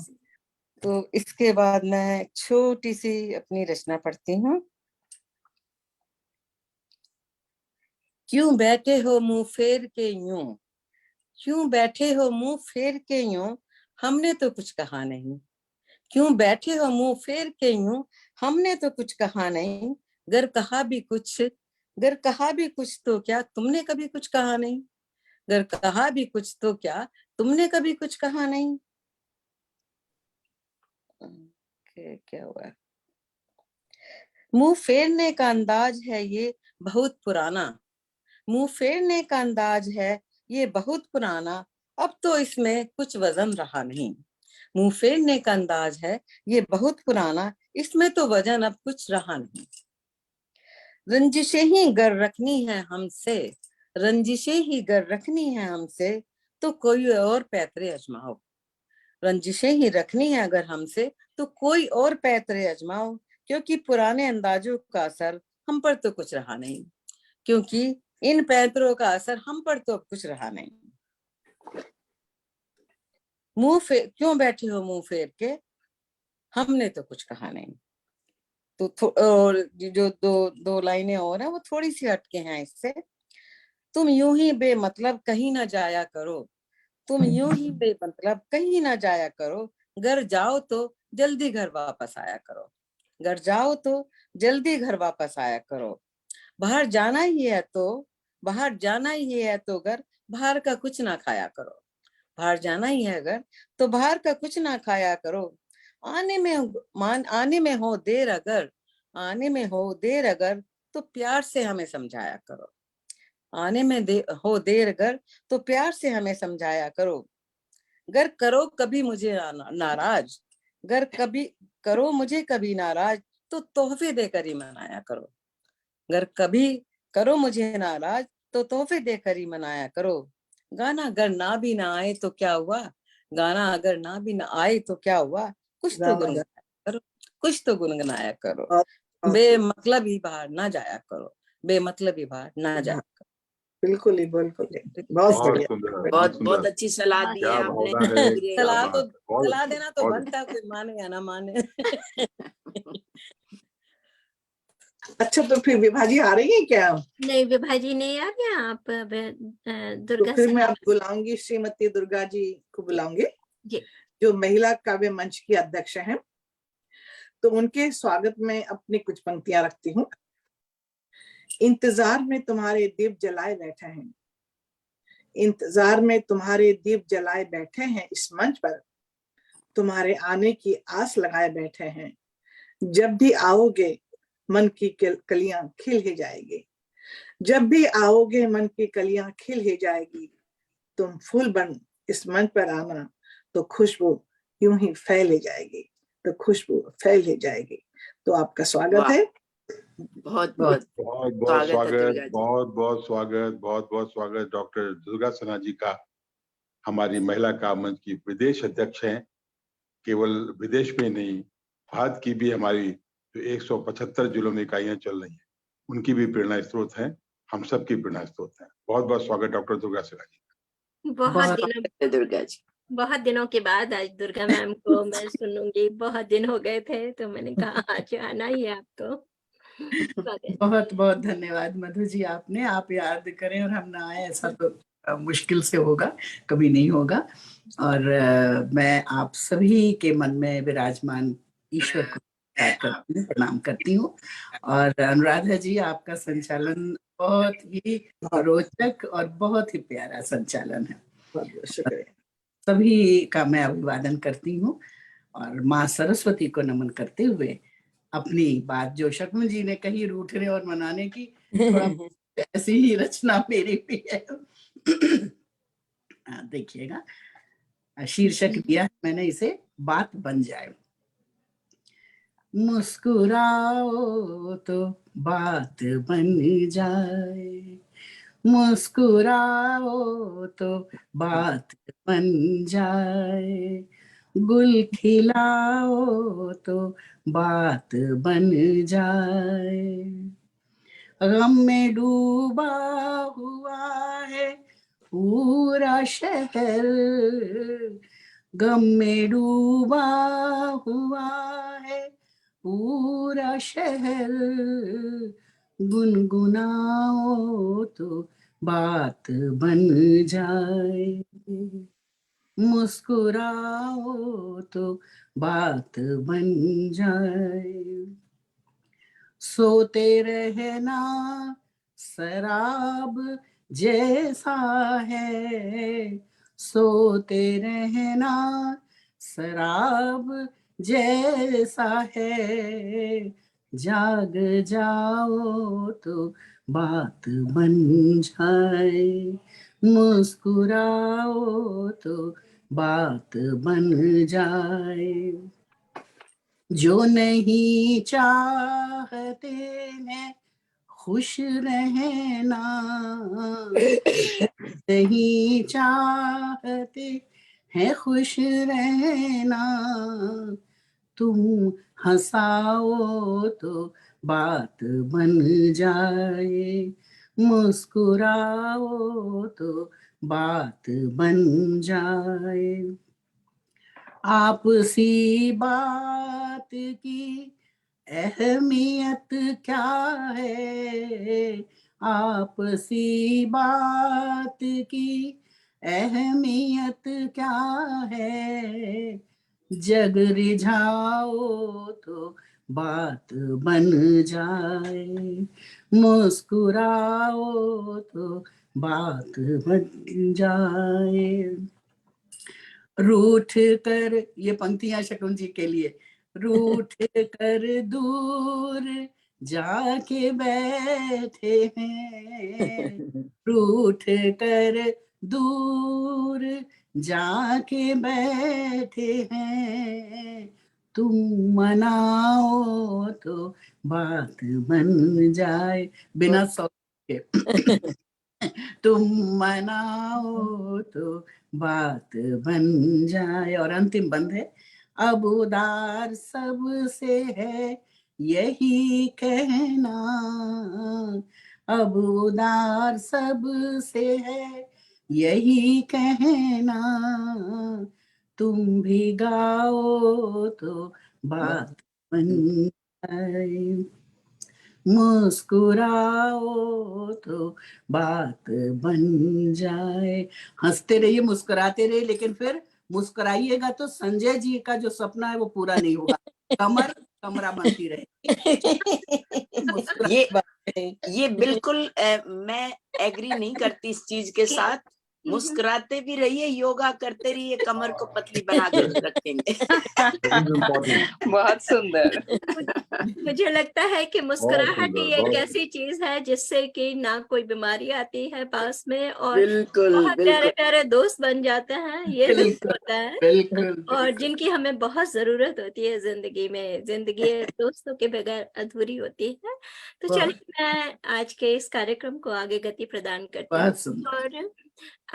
तो इसके बाद मैं छोटी सी अपनी रचना पढ़ती हूँ। क्यों बैठे हो मुंह फेर के यूं, क्यों बैठे हो मुंह फेर के यूं, हमने तो कुछ कहा नहीं। क्यों बैठे हो मुंह फेर के यूं, हमने तो कुछ कहा नहीं। गर कहा भी कुछ, गर कहा भी कुछ तो क्या तुमने कभी कुछ कहा नहीं। गर कहा भी कुछ तो क्या तुमने कभी कुछ कहा नहीं। क्या हुआ। मुंह फेरने का अंदाज है ये बहुत पुराना, मुंह फेरने का अंदाज है ये बहुत पुराना, अब तो इसमें कुछ वजन रहा नहीं। मुंह फेरने का अंदाज है ये बहुत पुराना, इसमें तो वजन अब कुछ रहा नहीं। रंजिशें ही गर रखनी है हमसे, रंजिशें ही गर रखनी है हमसे, तो कोई और पैतरे अजमाओ। रंजिशें ही रखनी है अगर हमसे तो कोई और पैतरे अजमाओ, क्योंकि पुराने अंदाजों का असर हम पर तो कुछ रहा नहीं, क्योंकि इन पैतरों का असर हम पर तो अब कुछ रहा नहीं। मुंह फेर क्यों बैठे हो मुंह फेर के, हमने तो कुछ कहा नहीं। तो और जो दो लाइनें और हैं वो थोड़ी सी हटके हैं इससे। तुम यूं ही बेमतलब कहीं ना जाया करो, तुम यूं ही बेमतलब कहीं ना जाया करो, घर जाओ तो जल्दी घर वापस आया करो। घर जाओ तो जल्दी घर वापस आया करो। बाहर जाना ही है तो, बाहर जाना ही है तो घर बाहर का कुछ ना खाया करो। बाहर जाना ही है अगर तो बाहर का कुछ ना खाया करो। आने में हो देर अगर, आने में हो देर अगर तो प्यार से हमें समझाया करो। आने में हो देर अगर तो प्यार से हमें समझाया करो। गर करो कभी मुझे नाराज, गर कभी करो मुझे कभी नाराज, तो तोहफे देकर ही मनाया करो। गर कभी करो मुझे नाराज तो तोहफे देकर ही मनाया करो। गाना अगर ना भी ना आए तो क्या हुआ, गाना अगर ना भी ना आए तो क्या हुआ, कुछ तो गुनगुनाया करो, कुछ तो गुनगुनाया करो। बेमतलब ही बाहर ना जाया करो, बेमतलब ही बाहर ना जाया करो। बिल्कुल ही, बिल्कुल ही। बहुत बहुत बढ़िया। सुंदर, बहुत बहुत सुंदर। बहुत अच्छी सलाह दी है क्या आपने। भावना है, क्या सलाह बात तो है, बहुत सलाह अच्छी, देना तो बहुत बनता, कोई माने या ना माने। अच्छा, तो फिर विभा जी आ रही है क्या? नहीं, विभा जी नहीं आ रही, आप तो दुर्गा फिर मैं सिन्हा अब बुलाऊंगी, श्रीमती दुर्गा जी को बुलाऊंगी, जी। जो महिला काव्य मंच की अध्यक्ष हैं। तो उनके स्वागत में अपनी कुछ पंक्तियां रखती हूँ। इंतजार में तुम्हारे दीप जलाए बैठे हैं, इंतजार में तुम्हारे दीप जलाए बैठे हैं, इस मंच पर तुम्हारे आने की आस लगाए बैठे हैं। जब भी आओगे मन की कलियां खिल ही जाएगी, जब भी आओगे मन की कलियां खिल ही जाएगी। तुम फूल बन इस मंच पर आना तो खुशबू यूं ही फैल ही जाएगी, तो खुशबू फैल ही जाएगी। तो आपका स्वागत है। बहुत बहुत बहुत बहुत स्वागत है दुर्गा स्वागत, जी। बहुत बहुत स्वागत, बहुत बहुत स्वागत डॉक्टर दुर्गा सिन्हा जी का। हमारी महिला का मंच की विदेश अध्यक्ष हैं। केवल विदेश में नहीं, भारत की भी हमारी जो 175 जिलों में इकाइयां चल रही हैं, उनकी भी प्रेरणा स्रोत हैं, हम सबकी प्रेरणा स्रोत हैं। बहुत बहुत स्वागत डॉक्टर दुर्गा सिन्हा जी। बहुत दिनों के बाद आज दुर्गा मैम को मैं सुनूंगी। बहुत दिन हो गए थे, तो मैंने कहा आज आना ही है आपको। बहुत बहुत धन्यवाद मधु जी, आपने, आप याद करें और हम ना आए, ऐसा तो मुश्किल से होगा, कभी नहीं होगा। और मैं आप सभी के मन में विराजमान ईश्वर को प्रणाम करती हूँ। और अनुराधा जी, आपका संचालन बहुत ही रोचक और बहुत ही प्यारा संचालन है। शुक्रिया। सभी का मैं अभिवादन करती हूँ और माँ सरस्वती को नमन करते हुए अपनी बात जो शक्म जी ने कही रूठने और मनाने की, थोड़ा ऐसी ही रचना मेरी भी है। देखिएगा, शीर्षक दिया है मैंने इसे, बात बन जाए। मुस्कुराओ तो बात बन जाए, मुस्कुराओ तो बात बन जाए, गुल खिलाओ तो बात बन जाए। गम में डूबा हुआ है पूरा शहर, गम में डूबा हुआ है पूरा शहर, गुनगुनाओ तो बात बन जाए, मुस्कुराओ तो बात बन जाए। सोते रहना शराब जैसा है, सोते रहना शराब जैसा है, जाग जाओ तो बात बन जाए, मुस्कुराओ तो बात बन जाए। जो नहीं चाहते हैं खुश रहना, नहीं चाहते हैं खुश रहना, तुम हंसाओ तो बात बन जाए, मुस्कुराओ तो बात बन जाए। आपसी बात की अहमियत क्या है, आपसी बात की अहमियत क्या है, जग रिझाओ तो बात बन जाए, मुस्कुराओ तो बात बन जाए। रूठ कर, ये पंक्तियां शकुन जी के लिए, रूठ कर दूर जाके बैठे हैं, रूठ कर दूर जाके बैठे हैं, तुम मनाओ तो बात बन जाए, बिना सौत के तुम मनाओ तो बात बन जाए। और अंतिम बंद है, अब उदार सबसे है यही कहना, अब उदार सबसे है यही कहना, तुम भी गाओ तो बात बन जाए, मुस्कुराओ तो बात बन जाए। हंसते रहिए, मुस्कुराते रहिए, लेकिन फिर मुस्कुराइएगा तो संजय जी का जो सपना है वो पूरा नहीं होगा, कमर कमरा बनती रहेगी। ये बिल्कुल मैं एग्री नहीं करती इस चीज के साथ। मुस्कुराते भी रहिए, योगा करते रहिए, कमर को पतली बना कर रखेंगे। बहुत सुंदर। मुझे लगता है कि मुस्कुराहट ही एक बहुत ऐसी चीज है जिससे कि ना कोई बीमारी आती है पास में, और बिल्कुल बहुत प्यारे बिल्कुल प्यारे दोस्त बन जाते हैं, ये जरूर बिल्कुल होता है, बिल्कुल और जिनकी हमें बहुत जरूरत होती है जिंदगी में। जिंदगी दोस्तों के बगैर अधूरी होती है। तो चलिए मैं आज के इस कार्यक्रम को आगे गति प्रदान करती हूँ, बहुत सुंदर। और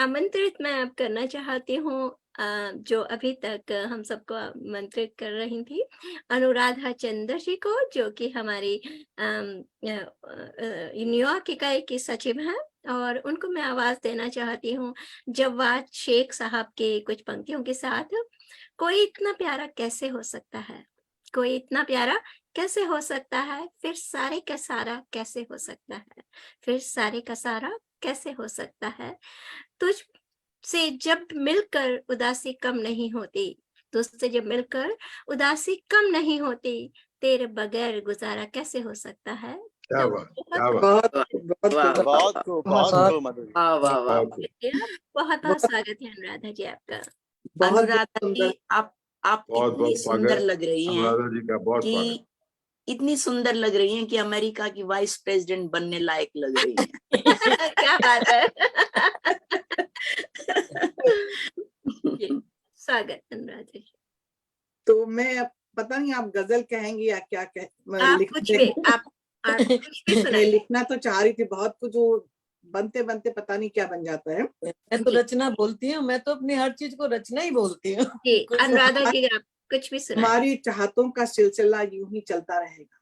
आमंत्रित मैं अब करना चाहती हूँ जो अभी तक हम सबको आमंत्रित कर रही थी, अनुराधा चंद्र जी को, जो कि हमारी न्यूयॉर्क इकाई की सचिव हैं, और उनको मैं आवाज देना चाहती हूँ जवाद शेख साहब के कुछ पंक्तियों के साथ। कोई इतना प्यारा कैसे हो सकता है, कोई इतना प्यारा कैसे हो सकता है, फिर सारे का सारा कैसे हो सकता है, फिर सारे का सारा कैसे हो सकता है, तुझ से जब मिलकर उदासी कम नहीं होती, तुझसे जब मिलकर उदासी कम नहीं होती, तेरे बगैर गुजारा कैसे हो सकता है। क्या तो बात, क्या बात, बहुत वाह, बहुत बहुत खूब, बहुत बहुत खूब मधु जी। वाह वाह वाह। बहुत खूब। बहुत बहुत स्वागत है अनुराधा जी आपका। बहुत अनुराधा सुंदर। जी, आप बहुत इतनी बहुत सुंदर स्वागत लग रही हैं अनुराधा जी का, बहुत स्वागत। कि इतनी सुंदर लग रही हैं कि अमेरिका की वाइस प्रेसिडेंट बनने लायक लग रही हैं। क्या बात है। स्वागत अनुराधा जी। तो मैं अब पता नहीं आप गजल कहेंगी या क्या आप कुछ भी आप कुछ भी मैं सुनाइए। लिखना तो चाह रही थी बहुत कुछ, वो बनते बनते पता नहीं क्या बन जाता है। मैं तो जी। रचना बोलती हूँ, मैं तो अपनी हर चीज को रचना ही बोलती हूँ। जी कुछ अनुराधा जी आप कुछ भी सुनाइए। हमारी चाहतों का सिलसिला यूं ही चलता रहेगा,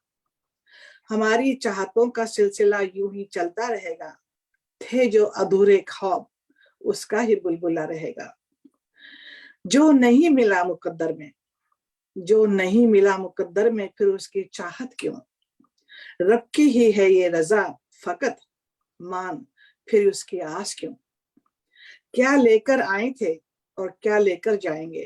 हमारी चाहतों का सिलसिला यूं ही चलता रहेगा, थे जो अधूरे ख्वाब उसका ही बुलबुला रहेगा। जो नहीं मिला मुकद्दर में, जो नहीं मिला मुकद्दर में, फिर उसकी चाहत क्यों, रखी ही है ये रजा फकत मान, फिर उसकी आस क्यों। क्या लेकर आए थे और क्या लेकर जाएंगे,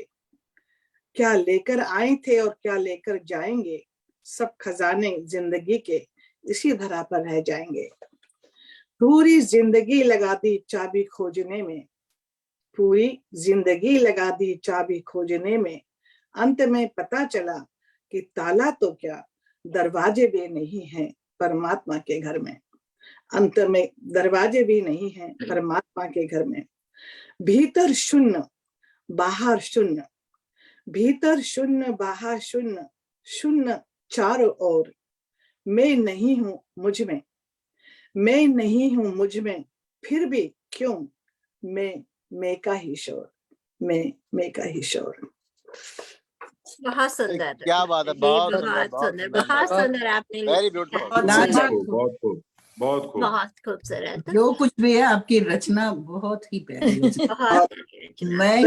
क्या लेकर आए थे और क्या लेकर जाएंगे, सब खजाने जिंदगी के इसी धरा पर रह जाएंगे। पूरी जिंदगी लगा दी चाबी खोजने में, पूरी जिंदगी लगा दी चाबी खोजने में, अंत में पता चला कि ताला तो क्या दरवाजे भी नहीं हैं परमात्मा के घर में। अंत में दरवाजे भी नहीं हैं परमात्मा के घर में। भीतर शून्य बाहर शून्य, भीतर शून्य बाहर शून्य, शून्य चारों ओर। मैं नहीं हूं मुझ में, मैं नहीं हूं मुझ में, फिर भी क्यों मैं का ही शोर, मैं का ही शोर। बहुत सुंदर। क्या बात है, जी, बहुत सुंदर, बहुत सुंदर, बहुत बहुत सुंदर आपने वेरी लिखा ब्यूटीफुल। है। बहुत बहुत सुंदर। खूब, बहुत खूब, बहुत खूब। बहुत खूबसूरत। जो कुछ भी है आपकी रचना बहुत ही प्यारी है। बहुत रचना। मैं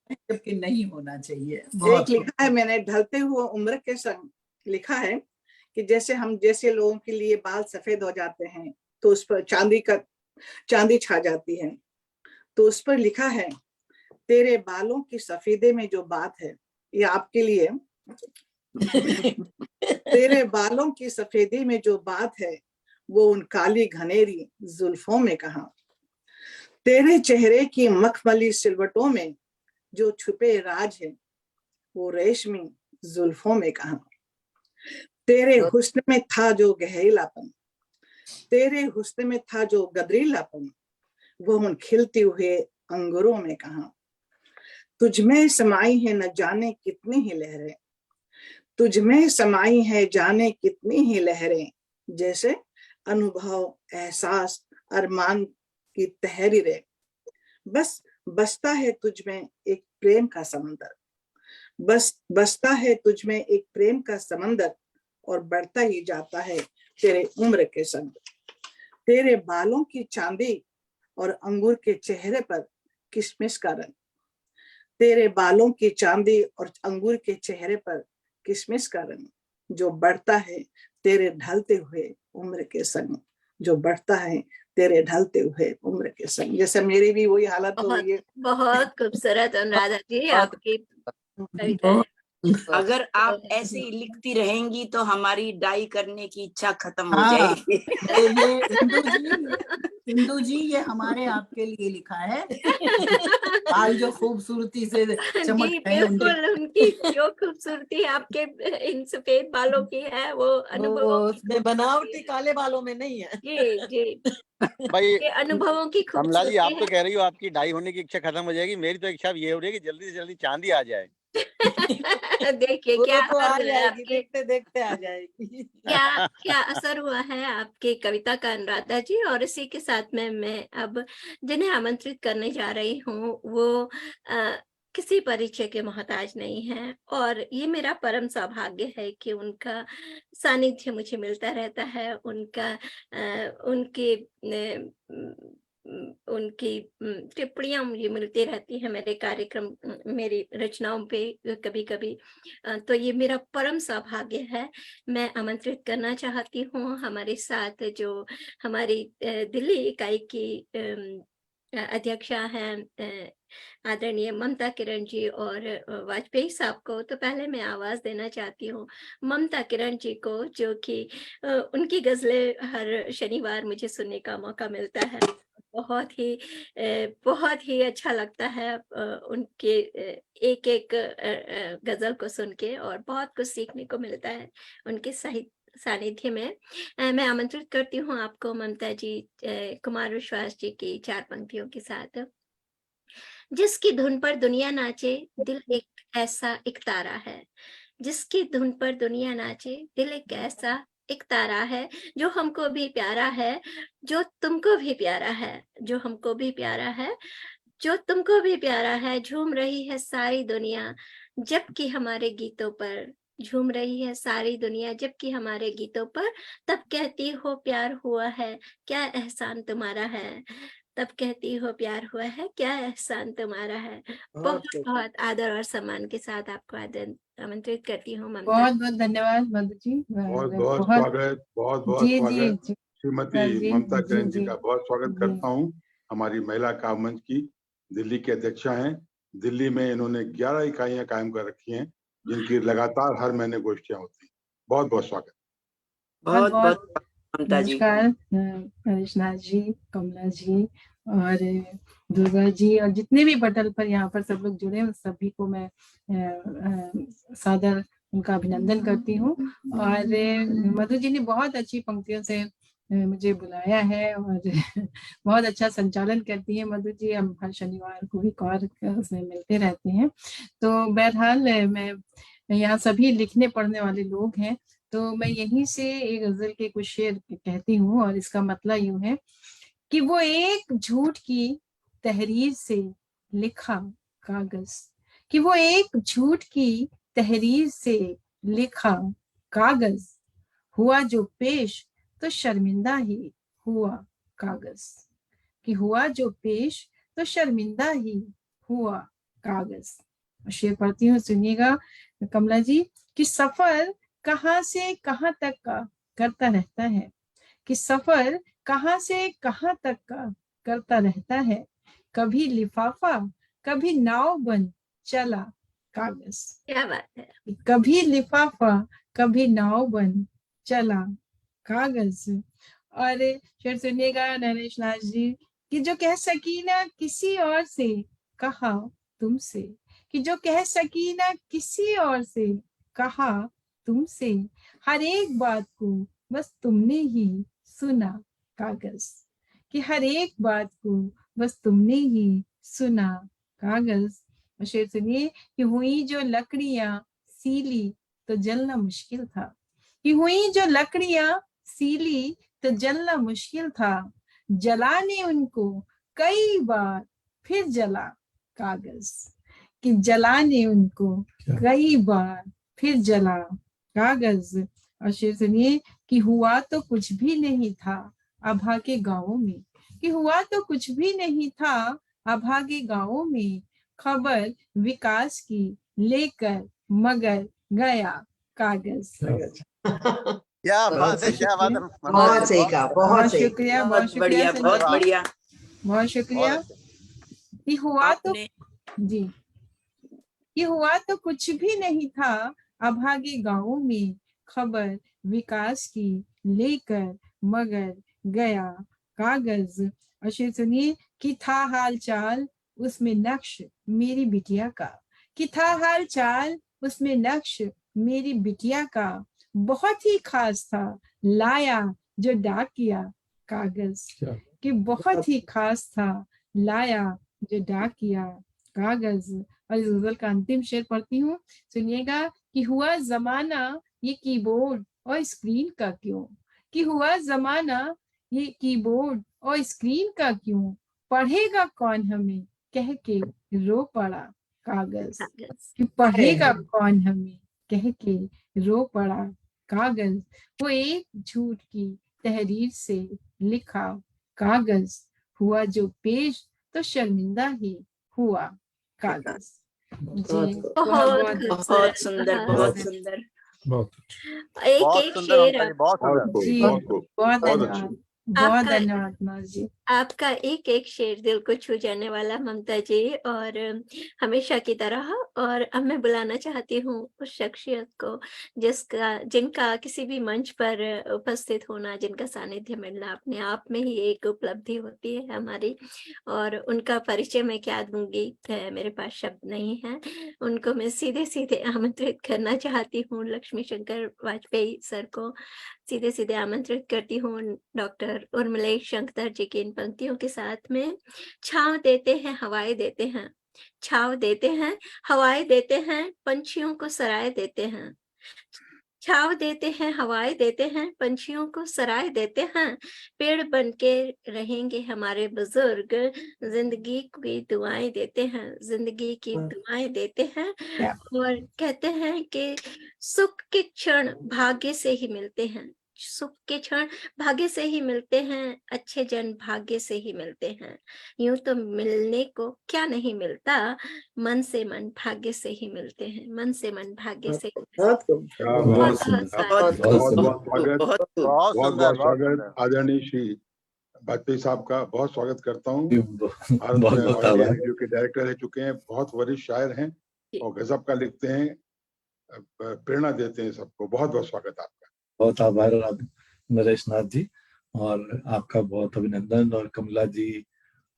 जबकि नहीं होना चाहिए। एक बहुत लिखा है मैंने, ढलते हुए उम्र के संग, लिखा है कि जैसे हम जैसे लोगों के लिए बाल सफेद हो जाते हैं तो उस पर चांदी छा जाती है, तो उस पर लिखा है तेरे बालों की सफेदे में जो बात है, ये आपके लिए। तेरे बालों की सफेदी में जो बात है वो उन काली घनेरी जुल्फों में कहां, तेरे चेहरे की मखमली सिलवटों में जो छुपे राज है वो रेशमी जुल्फों में कहां। तेरे हुस्न में था जो गहरीलापन, तेरे हुस्न में था जो गदरीलापन, वो उन खिलते हुए अंगूरों में कहां। तुझमें समाई है न जाने कितनी ही लहरें, तुझमें समाई है जाने कितनी ही लहरें, जैसे अनुभव एहसास अरमान की तहरीरें। बस बसता है तुझमें एक प्रेम का समंदर, बस बसता है तुझमें एक प्रेम का समंदर, और बढ़ता ही जाता है तेरे उम्र के संग। तेरे बालों की चांदी और अंगूर के चेहरे पर किशमिश का रंग, तेरे बालों की चांदी और अंगूर के चेहरे पर किशमिश का रंग, जो बढ़ता है तेरे ढलते हुए उम्र के संग, जो बढ़ता है तेरे ढलते हुए उम्र के संग। जैसे मेरी भी वही हालत हो बहुत गई है। बहुत खूबसूरत अनुराधा जी बहुत- आपकी कविता है। अगर आप ऐसे ही लिखती रहेंगी तो हमारी डाई करने की इच्छा खत्म हो हाँ। जाएगी। ये सिंधु जी ये हमारे आपके लिए लिखा है। बाल जो खूबसूरती से चमक जी रहे हैं उनके बिल्कुल, उनकी जो खूबसूरती आपके इन सफेद बालों की है वो अनुभवों की उसमें बनावटी काले बालों में नहीं है। जी जी भाई ये अनुभवों की कमला जी, आप खूबसूरती तो कह रही हो आपकी डाई होने की इच्छा खत्म हो जाएगी, मेरी तो इच्छा अब ये हो रही है कि जल्दी से जल्दी चांदी आ जाए। है। देखिए वो क्या तो आ असर हुआ है जाएगी, आपके, देखते देखते आ जाएगी। क्या क्या असर हुआ है आपकी कविता का अनुराधा जी। और इसी के साथ में मैं अब जिन्हें आमंत्रित करने जा रही हूँ वो किसी परिचय के मोहताज नहीं है, और ये मेरा परम सौभाग्य है कि उनका सानिध्य मुझे मिलता रहता है, उनका उनकी टिप्पणियां मुझे मिलती रहती हैं मेरे कार्यक्रम मेरी रचनाओं पे कभी कभी। तो ये मेरा परम सौभाग्य है। मैं आमंत्रित करना चाहती हूँ हमारे साथ जो हमारी दिल्ली इकाई की अध्यक्षा हैं आदरणीय ममता किरण जी और वाजपेयी साहब को। तो पहले मैं आवाज देना चाहती हूँ ममता किरण जी को, जो कि उनकी गजलें हर शनिवार मुझे सुनने का मौका मिलता है। बहुत ही अच्छा लगता है उनके एक एक गजल को सुन के, और बहुत कुछ सीखने को मिलता है उनके सानिध्य में। मैं आमंत्रित करती हूँ आपको ममता जी कुमार विश्वास जी की 4 पंक्तियों के साथ। जिसकी धुन पर दुनिया नाचे, दिल एक ऐसा एक तारा है। जिसकी धुन पर दुनिया नाचे, दिल एक ऐसा एक तारा है, जो हमको भी प्यारा है, जो तुमको भी प्यारा है, जो हमको भी प्यारा है, जो तुमको भी प्यारा है। झूम रही है सारी दुनिया, जबकि हमारे गीतों पर झूम रही है सारी दुनिया, जबकि हमारे गीतों पर। तब कहती हो प्यार हुआ है, क्या एहसान तुम्हारा है। तब कहती हो प्यार हुआ है, क्या एहसान तुम्हारा है। बहुत बहुत आदर और सम्मान के साथ आपको आमंत्रित करती हूँ ममता। बहुत बहुत धन्यवाद मधु जी। बहुत बहुत स्वागत, बहुत बहुत जी स्वागत। जी श्रीमती जी, ममता जी, जैन जी जी, का बहुत स्वागत जी। करता हूँ। हमारी महिला काव्य मंच की दिल्ली के अध्यक्षा हैं। दिल्ली में इन्होंने 11 इकाइयां कायम कर रखी हैं, जिनकी लगातार हर महीने गोष्ठियां होती हैं। बहुत बहुत स्वागत। बहुत बहुत बहुत ममता जी। नमस्कार हरीशनाथ जी, कमला जी और दुर्गा जी और जितने भी पटल पर यहाँ पर सब लोग जुड़े हैं, सभी को मैं सादर उनका अभिनंदन करती हूँ। और मधु जी ने बहुत अच्छी पंक्तियों से मुझे बुलाया है और बहुत अच्छा संचालन करती है मधु जी। हम हर शनिवार को भी कॉर उसमें मिलते रहते हैं। तो बहरहाल मैं यहाँ सभी लिखने पढ़ने वाले लोग हैं, तो मैं यहीं से एक गजल के कुछ शेर कहती हूँ और इसका मतलब यूं है कि वो एक झूठ की तहरीर से लिखा कागज, कि वो एक झूठ की तहरीर से लिखा कागज, हुआ जो पेश तो शर्मिंदा ही हुआ कागज, कि हुआ जो पेश तो शर्मिंदा ही हुआ कागज। शेर पढ़ती हूँ, सुनिएगा कमला जी। कि सफर कहाँ से कहाँ तक का करता रहता है, कि सफर कहाँ से कहाँ तक का करता रहता है, कभी लिफाफा कभी नाव बन चला कागज, क्या बात है। कभी लिफाफा कभी नाव बन चला कागज। और फिर सुनिएगा नरेश नाथ जी, कि जो कह सकी ना किसी और से कहा तुमसे, कि जो कह सकी ना किसी और से कहा तुमसे, हर एक बात को बस तुमने ही सुना कागज, कि हर एक बात को बस तुमने ही सुना कागज। और शेर सुनिए, कि हुई जो लकड़ियां सीली तो जलना मुश्किल था, कि हुई जो लकड़ियां सीली तो जलना मुश्किल था, जलाने उनको कई बार फिर जला कागज, कि जलाने उनको कई बार फिर जला कागज। और शेर सुनिए, कि हुआ तो कुछ भी नहीं था अभा के गांवों में, कि हुआ तो कुछ भी नहीं था अभा के गांवों में, खबर विकास की लेकर मगर गया कागज। क्या बात है, क्या बात है। बहुत सही कहा, बहुत शुक्रिया, बहुत बहुत बढ़िया, शुक्रिया बहुत संजय जी, बढ़िया। बहुत शुक्रिया। कि हुआ तो जी, कि हुआ तो कुछ भी नहीं था अभागे गांवों में, खबर विकास की लेकर मगर गया कागज। और शेर सुनिए, कि था हाल चाल उसमें नक्श मेरी बिटिया का, कि था हाल चाल उसमें नक्श मेरी बिटिया का, बहुत ही खास था लाया जो डाकिया कागज, कि बहुत ही खास था लाया जो डाकिया कागज। और इस गजल का अंतिम शेर पढ़ती हूँ, सुनिएगा। कि हुआ जमाना ये कीबोर्ड और स्क्रीन का क्यों, कि हुआ जमाना ये कीबोर्ड और स्क्रीन का क्यों, पढ़ेगा कौन हमें कह के रो पड़ा कागज, कि पढ़ेगा कौन हमें कह के रो पड़ा कागज, वो एक झूठ की तहरीर से लिखा कागज, हुआ जो पेश तो शर्मिंदा ही हुआ कागज। जी बहुत सुंदर, बहुत सुंदर। एक बहुत एक सुंदर शेर ममता जी, बहुत बहुत सुंदर। खूब, जी बहुत खूब, बहुत बहुत धन्यवाद, अच्छी। बहुत आपका धन्यवाद कुमार जी। आपका एक एक शेर दिल को छू जाने वाला ममता जी, और हमेशा की तरह। और अब मैं बुलाना चाहती हूँ उस शख्सियत को जिनका किसी भी मंच पर उपस्थित होना, जिनका सानिध्य मिलना अपने आप में ही एक उपलब्धि होती है हमारी, और उनका परिचय मैं क्या दूंगी, मेरे पास शब्द नहीं है। उनको मैं सीधे सीधे आमंत्रित करना चाहती हूँ, लक्ष्मी शंकर वाजपेयी सर को सीधे सीधे आमंत्रित करती हूँ। डॉक्टर उर्मिलेश शंकर जी की इन पंक्तियों के साथ में, छांव देते हैं हवाएं देते हैं, छाव देते हैं, हवाएं देते हैं, पंछियों को सराय देते हैं। छाव देते हैं, हवाएं देते हैं, पंछियों को सराय देते हैं। पेड़ बन के रहेंगे हमारे बुजुर्ग, जिंदगी की दुआएं देते हैं, जिंदगी की दुआएं देते हैं। और कहते हैं कि सुख के क्षण भाग्य से ही मिलते हैं, सुख के क्षण भाग्य से ही मिलते हैं, अच्छे जन भाग्य से ही मिलते हैं। यूं तो मिलने को क्या नहीं मिलता, मन से मन भाग्य से ही मिलते हैं, मन से मन भाग्य से ही मिलते हैं। बहुत खूब। क्या बहुत बात बहुत है। स्वागत। बहुत बहुत स्वागत, बहुत खूब। बहुत बहुत सुंदर, बहुत बहुत स्वागत सुंदर। आदरणीय श्री वाजपेयी साहब का बहुत स्वागत करता हूँ। भारत बहुत में बहुत ऑल इंडिया आभार। रेडियो के डायरेक्टर रह चुके हैं, बहुत वरिष्ठ शायर हैं और गजब का लिखते हैं, प्रेरणा देते हैं सबको। बहुत बहुत स्वागत आपका। बहुत आभार नरेश नाथ जी, और आपका बहुत अभिनंदन। और कमला जी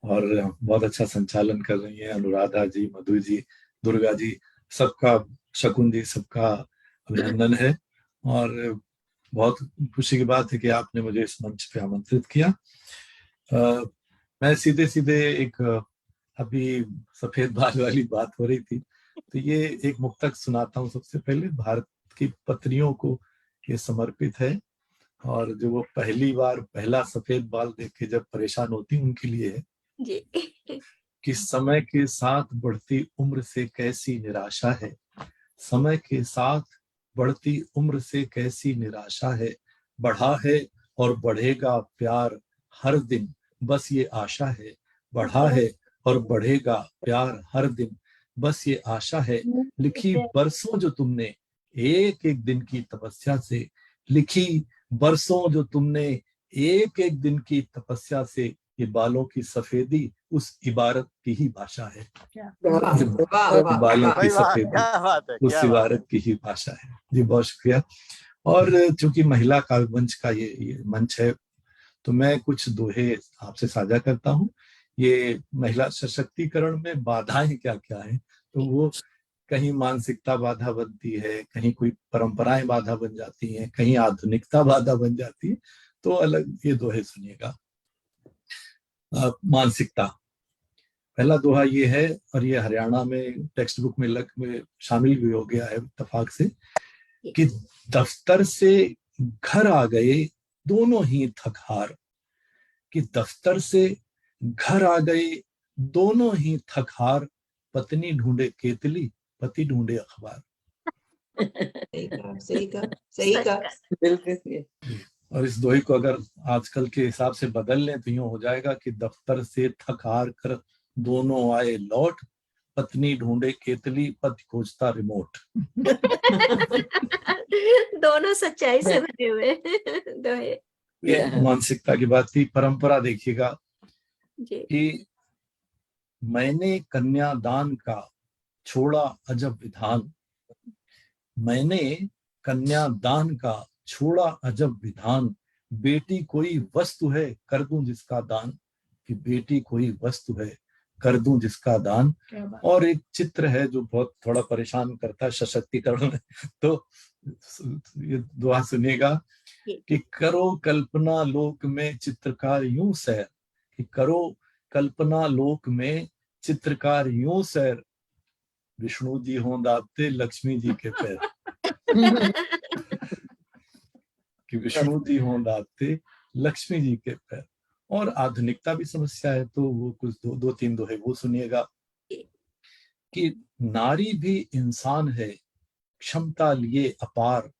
और बहुत अच्छा संचालन कर रही हैं, अनुराधा जी, मधु जी, दुर्गा जी, सबका, शकुन जी, सबका अभिनंदन है। और बहुत खुशी की बात है कि आपने मुझे इस मंच पे आमंत्रित किया। मैं सीधे सीधे एक, अभी सफेद बाल वाली बात हो रही थी, तो ये एक मुक्तक सुनाता हूँ। सबसे पहले भारत की पत्नियों को ये समर्पित है, और जो वो पहली बार पहला सफेद बाल देख के जब परेशान होती उनके लिए है जी। कि समय के साथ बढ़ती उम्र से कैसी निराशा है, समय के साथ बढ़ती उम्र से कैसी निराशा है, बढ़ा है और बढ़ेगा प्यार हर दिन, बस ये आशा है, बढ़ा है और बढ़ेगा प्यार हर दिन, बस ये आशा है। लिखी बरसों जो तुमने एक एक दिन की तपस्या से, लिखी बरसों जो तुमने एक एक दिन की तपस्या से, ये बालों की सफेदी उस इबारत की ही भाषा है। बालों की भाई वाह, सफेदी क्या बात है, उस क्या बात इबारत की ही भाषा है। जी बहुत शुक्रिया। और चूंकि महिला काव्य मंच का ये मंच है, तो मैं कुछ दोहे आपसे साझा करता हूँ। ये महिला सशक्तिकरण में बाधाएं क्या क्या है, तो वो कहीं मानसिकता बाधा बनती है, कहीं कोई परंपराएं बाधा बन जाती हैं, कहीं आधुनिकता बाधा बन जाती है। तो अलग ये दोहे सुनिएगा। मानसिकता, पहला दोहा ये है, और ये हरियाणा में टेक्स्ट बुक में शामिल भी हो गया है इत्तेफाक से, कि दफ्तर से घर आ गए दोनों ही थकहार, कि दफ्तर से घर आ गए दोनों ही थकहार, पत्नी ढूंढे केतली, पति ढूंढे अखबार। सही कहा बिल्कुल। और इस दोहे को अगर आजकल के हिसाब से बदल लें तो यूं हो जाएगा कि दफ्तर से थक हार कर दोनों आए लौट, पत्नी ढूंढे केतली, पति खोजता रिमोट। दोनों सच्चाई से भरे हुए दोहे। ये मानसिकता की बात थी। परंपरा देखिएगा कि मैंने कन्यादान का छोड़ा अजब विधान, मैंने कन्यादान का छोड़ा अजब विधान, बेटी कोई वस्तु है कर दूं जिसका दान, कि बेटी कोई वस्तु है कर दूं जिसका दान। और एक चित्र है जो बहुत थोड़ा परेशान करता है सशक्तिकरण में, तो ये दुआ सुनिएगा कि करो कल्पना लोक में चित्रकार यूं सैर, कि करो कल्पना लोक में चित्रकार यूं सैर, विष्णु जी हों दाते लक्ष्मी जी के पैर। कि विष्णु जी हों दाते लक्ष्मी जी के पैर। और आधुनिकता भी समस्या है, तो वो कुछ दो तीन दोहे वो सुनिएगा कि नारी भी इंसान है क्षमता लिए अपार,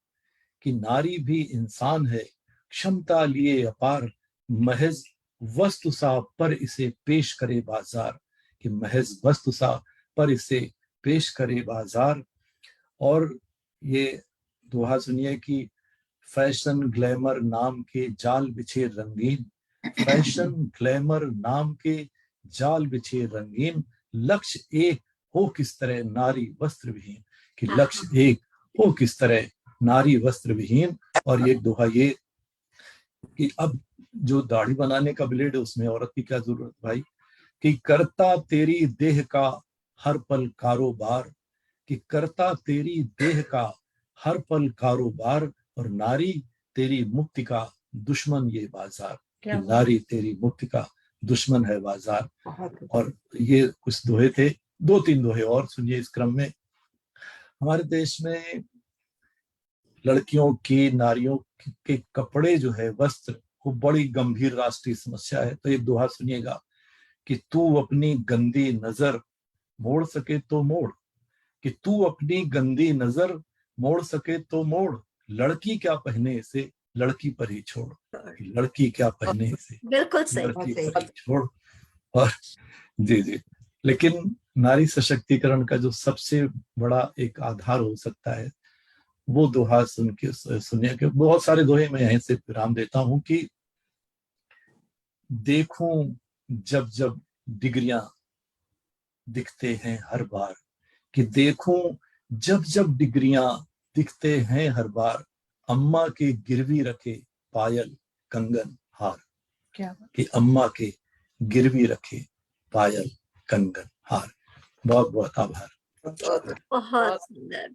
कि नारी भी इंसान है क्षमता लिए अपार, महज वस्तु सा पर इसे पेश करे बाजार, कि महज वस्तु सा पर इसे पेश करे बाजार। और ये दोहा सुनिए कि फैशन ग्लैमर नाम के जाल बिछे रंगीन, फैशन ग्लैमर नाम के जाल बिछे रंगीन, लक्ष्य एक हो किस तरह नारी वस्त्र विहीन, कि लक्ष्य एक हो किस तरह नारी वस्त्र विहीन। और ये दोहा ये कि अब जो दाढ़ी बनाने का ब्लेड है उसमें औरत की क्या जरूरत भाई, कि करता तेरी देह का हर पल कारोबार, कि करता तेरी देह का हर पल कारोबार, और नारी तेरी मुक्ति का दुश्मन ये बाजार, कि नारी तेरी मुक्ति का दुश्मन है बाजार। और ये कुछ दोहे थे 2-3 दोहे और सुनिए इस क्रम में। हमारे देश में लड़कियों की, नारियों के कपड़े जो है, वस्त्र, वो बड़ी गंभीर राष्ट्रीय समस्या है। तो एक दोहा सुनिएगा कि तू अपनी गंदी नजर मोड़ सके तो मोड़, कि तू अपनी गंदी नजर मोड़ सके तो मोड़, लड़की क्या पहने इसे लड़की पर ही छोड़, कि लड़की क्या पहने इसे बिल्कुल सही। लड़की पर ही छोड़। और जी, लेकिन नारी सशक्तिकरण का जो सबसे बड़ा एक आधार हो सकता है, वो दोहा सुनिए कि बहुत सारे दोहे मैं यहीं से विराम देता हूं कि देखूं जब जब डिग्रियां दिखते हैं हर बार, कि देखूं जब जब डिग्रियां दिखते हैं हर बार, अम्मा के गिरवी रखे पायल कंगन हार, क्या कि अम्मा के गिरवी रखे पायल कंगन हार। बहुत बहुत आभार।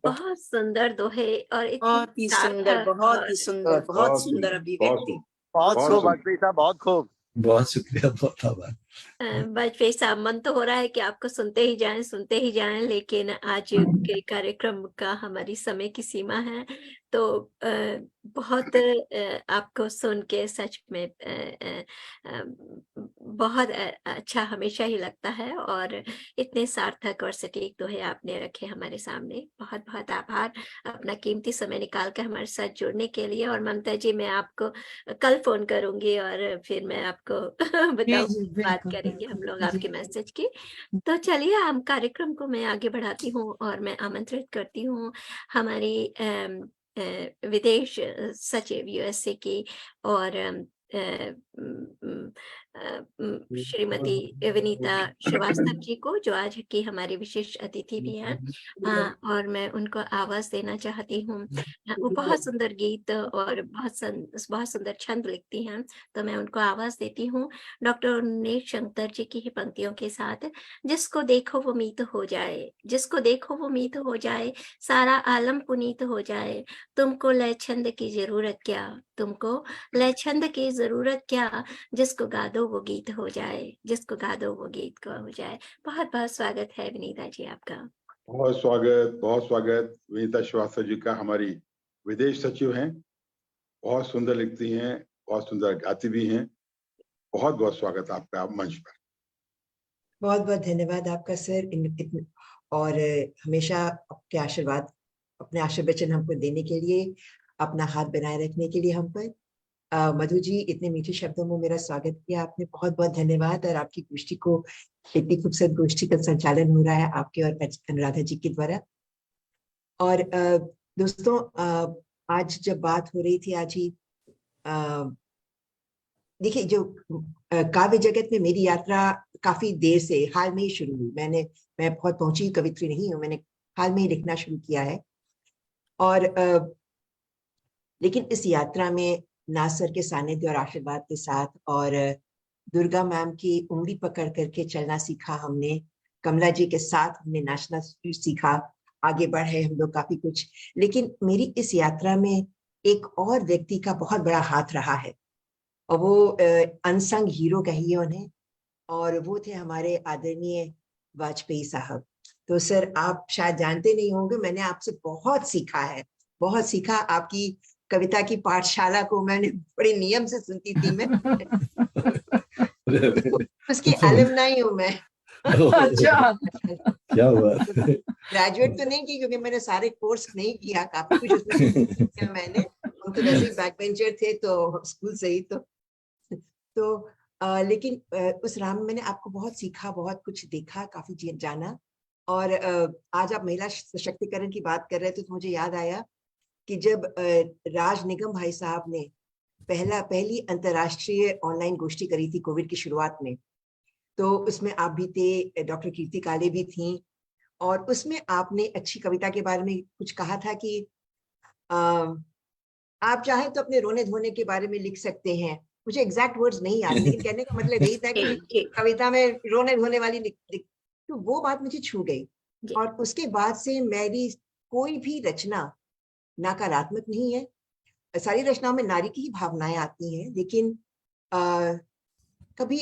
बहुत सुंदर दोहे और इतनी बहुत ही सुंदर, सार्थक बहुत और ही सुंदर, बहुत सुंदर अभिव्यक्ति। बहुत खूब वाजपेयी साहब, बहुत खूब। बहुत शुक्रिया, बहुत आभार। वाजपेयी साहब, मन तो हो रहा है कि आपको सुनते ही जाएं, लेकिन आज के कार्यक्रम का हमारी समय की सीमा है। तो बहुत आपको सुन के सच में बहुत अच्छा हमेशा ही लगता है, और इतने सार्थक और सटीक दोहे आपने रखे हमारे सामने। बहुत बहुत आभार अपना कीमती समय निकाल कर हमारे साथ जुड़ने के लिए। और ममता जी, मैं आपको कल फोन करूंगी और फिर मैं आपको बताऊंगी, बात करेंगे हम लोग आपके मैसेज की। तो चलिए, हम कार्यक्रम को मैं आगे बढ़ाती हूँ और मैं आमंत्रित करती हूँ हमारी विदेश सचिव यूएसए की और श्रीमती विनीता श्रीवास्तव जी को, जो आज की हमारी विशेष अतिथि भी हैं, और मैं उनको आवाज देना चाहती हूँ। वो बहुत सुंदर गीत और बहुत सुंदर छंद लिखती हैं, तो मैं उनको आवाज देती हूँ डॉक्टर उन्नीश शंकर जी की ही पंक्तियों के साथ। जिसको देखो वो मीत हो जाए, जिसको देखो वो मीत हो जाए, सारा आलम पुनीत हो जाए। तुमको लय छंद की जरूरत क्या, तुमको लय छंद की जरूरत क्या, जिसको गा दो वो गीत हो जाए, जिसको गा दो वो गीत को हो जाए। बहुत बहुत स्वागत है विनीता जी आपका। बहुत स्वागत विनीता श्रीवास्तव जी का। हमारी विदेश सचिव हैं, बहुत सुंदर लिखती हैं, बहुत सुंदर गाती भी हैं। बहुत बहुत स्वागत आपका मंच पर। बहुत बहुत धन्यवाद आपका सर, और हमेशा आपके आशीर्वाद, अपने आशीर्वचन हमको देने के लिए, अपना हाथ बनाए रखने के लिए हम पर। मधु जी, इतने मीठे शब्दों में मेरा स्वागत किया आपने, बहुत बहुत धन्यवाद। और आपकी गोष्ठी को, इतनी खूबसूरत गोष्ठी का संचालन हो रहा है आपके और अनुराधा जी के द्वारा। और दोस्तों, आज जब बात हो रही थी, आज ही देखिए, जो काव्य जगत में मेरी यात्रा काफी देर से, हाल में ही शुरू हुई। मैं बहुत पहुंची कवित्री नहीं हूँ, मैंने हाल में ही लिखना शुरू किया है। और लेकिन इस यात्रा में नासर के सानिध्य और आशीर्वाद के साथ, और दुर्गा मैम की उंगली पकड़ करके चलना सीखा हमने, कमला जी के साथ हमने नाचना सीखा, आगे बढ़े हम लोग काफी कुछ। लेकिन मेरी इस यात्रा में एक और व्यक्ति का बहुत बड़ा हाथ रहा है, और वो अनसंग हीरो कहिए उन्हें, और वो थे हमारे आदरणीय वाजपेयी साहब। तो सर, आप शायद जानते नहीं होंगे, मैंने आपसे बहुत सीखा है, बहुत सीखा। आपकी कविता की पाठशाला को मैंने बड़े नियम से सुनती थी मैं। उसकी अलुमनाई हूँ मैं। अच्छा, क्या बात है। ग्रेजुएट तो नहीं की, क्योंकि मैंने सारे कोर्स नहीं किया, काफी कुछ उसमें किया मैंने। हम तो वैसे ही बैक बेंचर थे, तो स्कूल से ही तो लेकिन उस राह में मैंने आपको बहुत सीखा, बहुत कुछ देखा, काफी जाना। और आज आप महिला सशक्तिकरण की बात कर रहे थे, तो मुझे याद आया कि जब राज निगम भाई साहब ने पहली अंतर्राष्ट्रीय ऑनलाइन गोष्ठी करी थी कोविड की शुरुआत में, तो उसमें आप भी थे, डॉक्टर कीर्ति काले भी थी, और उसमें आपने अच्छी कविता के बारे में कुछ कहा था कि आप चाहें तो अपने रोने धोने के बारे में लिख सकते हैं। मुझे एग्जैक्ट वर्ड्स नहीं याद, लेकिन कहने का मतलब यही था कि कविता में रोने धोने वाली लिख। तो वो बात मुझे छू गई, और उसके बाद से मेरी कोई भी रचना नकारात्मक नहीं है। सारी रचनाओं में नारी की ही भावनाएं आती हैं, लेकिन कभी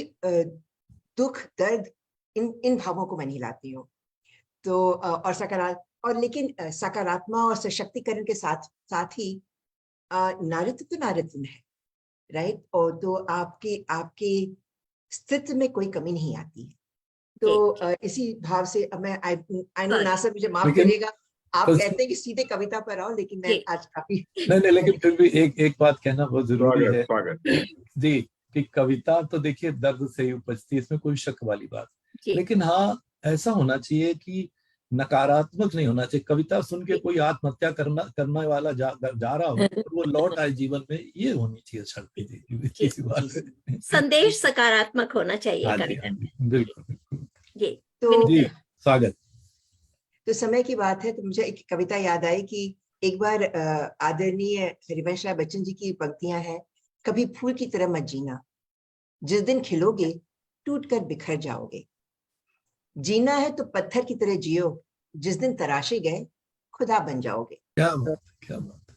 दुख, दर्द, इन भावों को मैं नहीं लाती हूँ। तो और लेकिन सकारात्मक और सशक्तिकरण के साथ साथ ही नारित्व तो नारित्व है, राइट। और तो आपके स्थित्व में कोई कमी नहीं आती है। तो इसी भाव से अब मैं आई नो नासिर मुझे माफ लेकिन करिएगा, आप बस- कहते हैं कि सीधे कविता पर आओ, लेकिन मैं आज काफी नहीं, लेकिन फिर भी एक बात कहना बहुत जरूरी है स्वागत जी, कि कविता तो देखिए दर्द से ही उपजती है, इसमें कोई शक वाली बात, लेकिन हाँ ऐसा होना चाहिए कि नकारात्मक नहीं होना चाहिए। कविता सुन के कोई आत्महत्या करने वाला जा रहा हो और वो लौट आए जीवन में, ये होनी चाहिए शक्ति जी। इसी बात से संदेश सकारात्मक होना चाहिए हाँ जी, कविता हाँ जी, बिल्कुल जी। तो जी, स्वागत। तो समय की बात है तो मुझे एक कविता याद आई कि एक बार आदरणीय हरिवंश राय बच्चन जी की पंक्तियां हैं, कभी फूल की तरह मत जीना, जिस दिन खिलोगे टूटकर बिखर जाओगे। जीना है तो पत्थर की तरह जियो, जिस दिन तराशे गए खुदा बन जाओगे। क्या बात, क्या बात।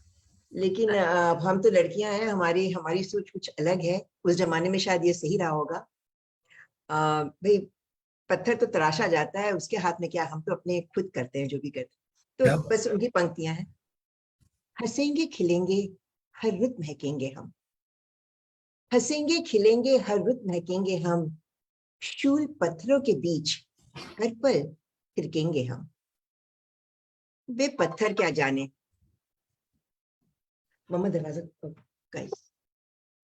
लेकिन अब हम तो लड़कियां हैं, हमारी सोच कुछ अलग है। उस जमाने में शायद ये सही रहा होगा। भाई पत्थर तो तराशा जाता है, उसके हाथ में क्या, हम तो अपने खुद करते हैं जो भी करते हैं। तो बस उनकी पंक्तियां हैं, हंसेंगे खिलेंगे हर रुत महकेंगे हम, हंसेंगे खिलेंगे हर रुत महकेंगे हम, शूल पत्थरों के बीच हर पल थिरकेंगे हम। वे पत्थर क्या जाने, मोहम्मद दरवाजा।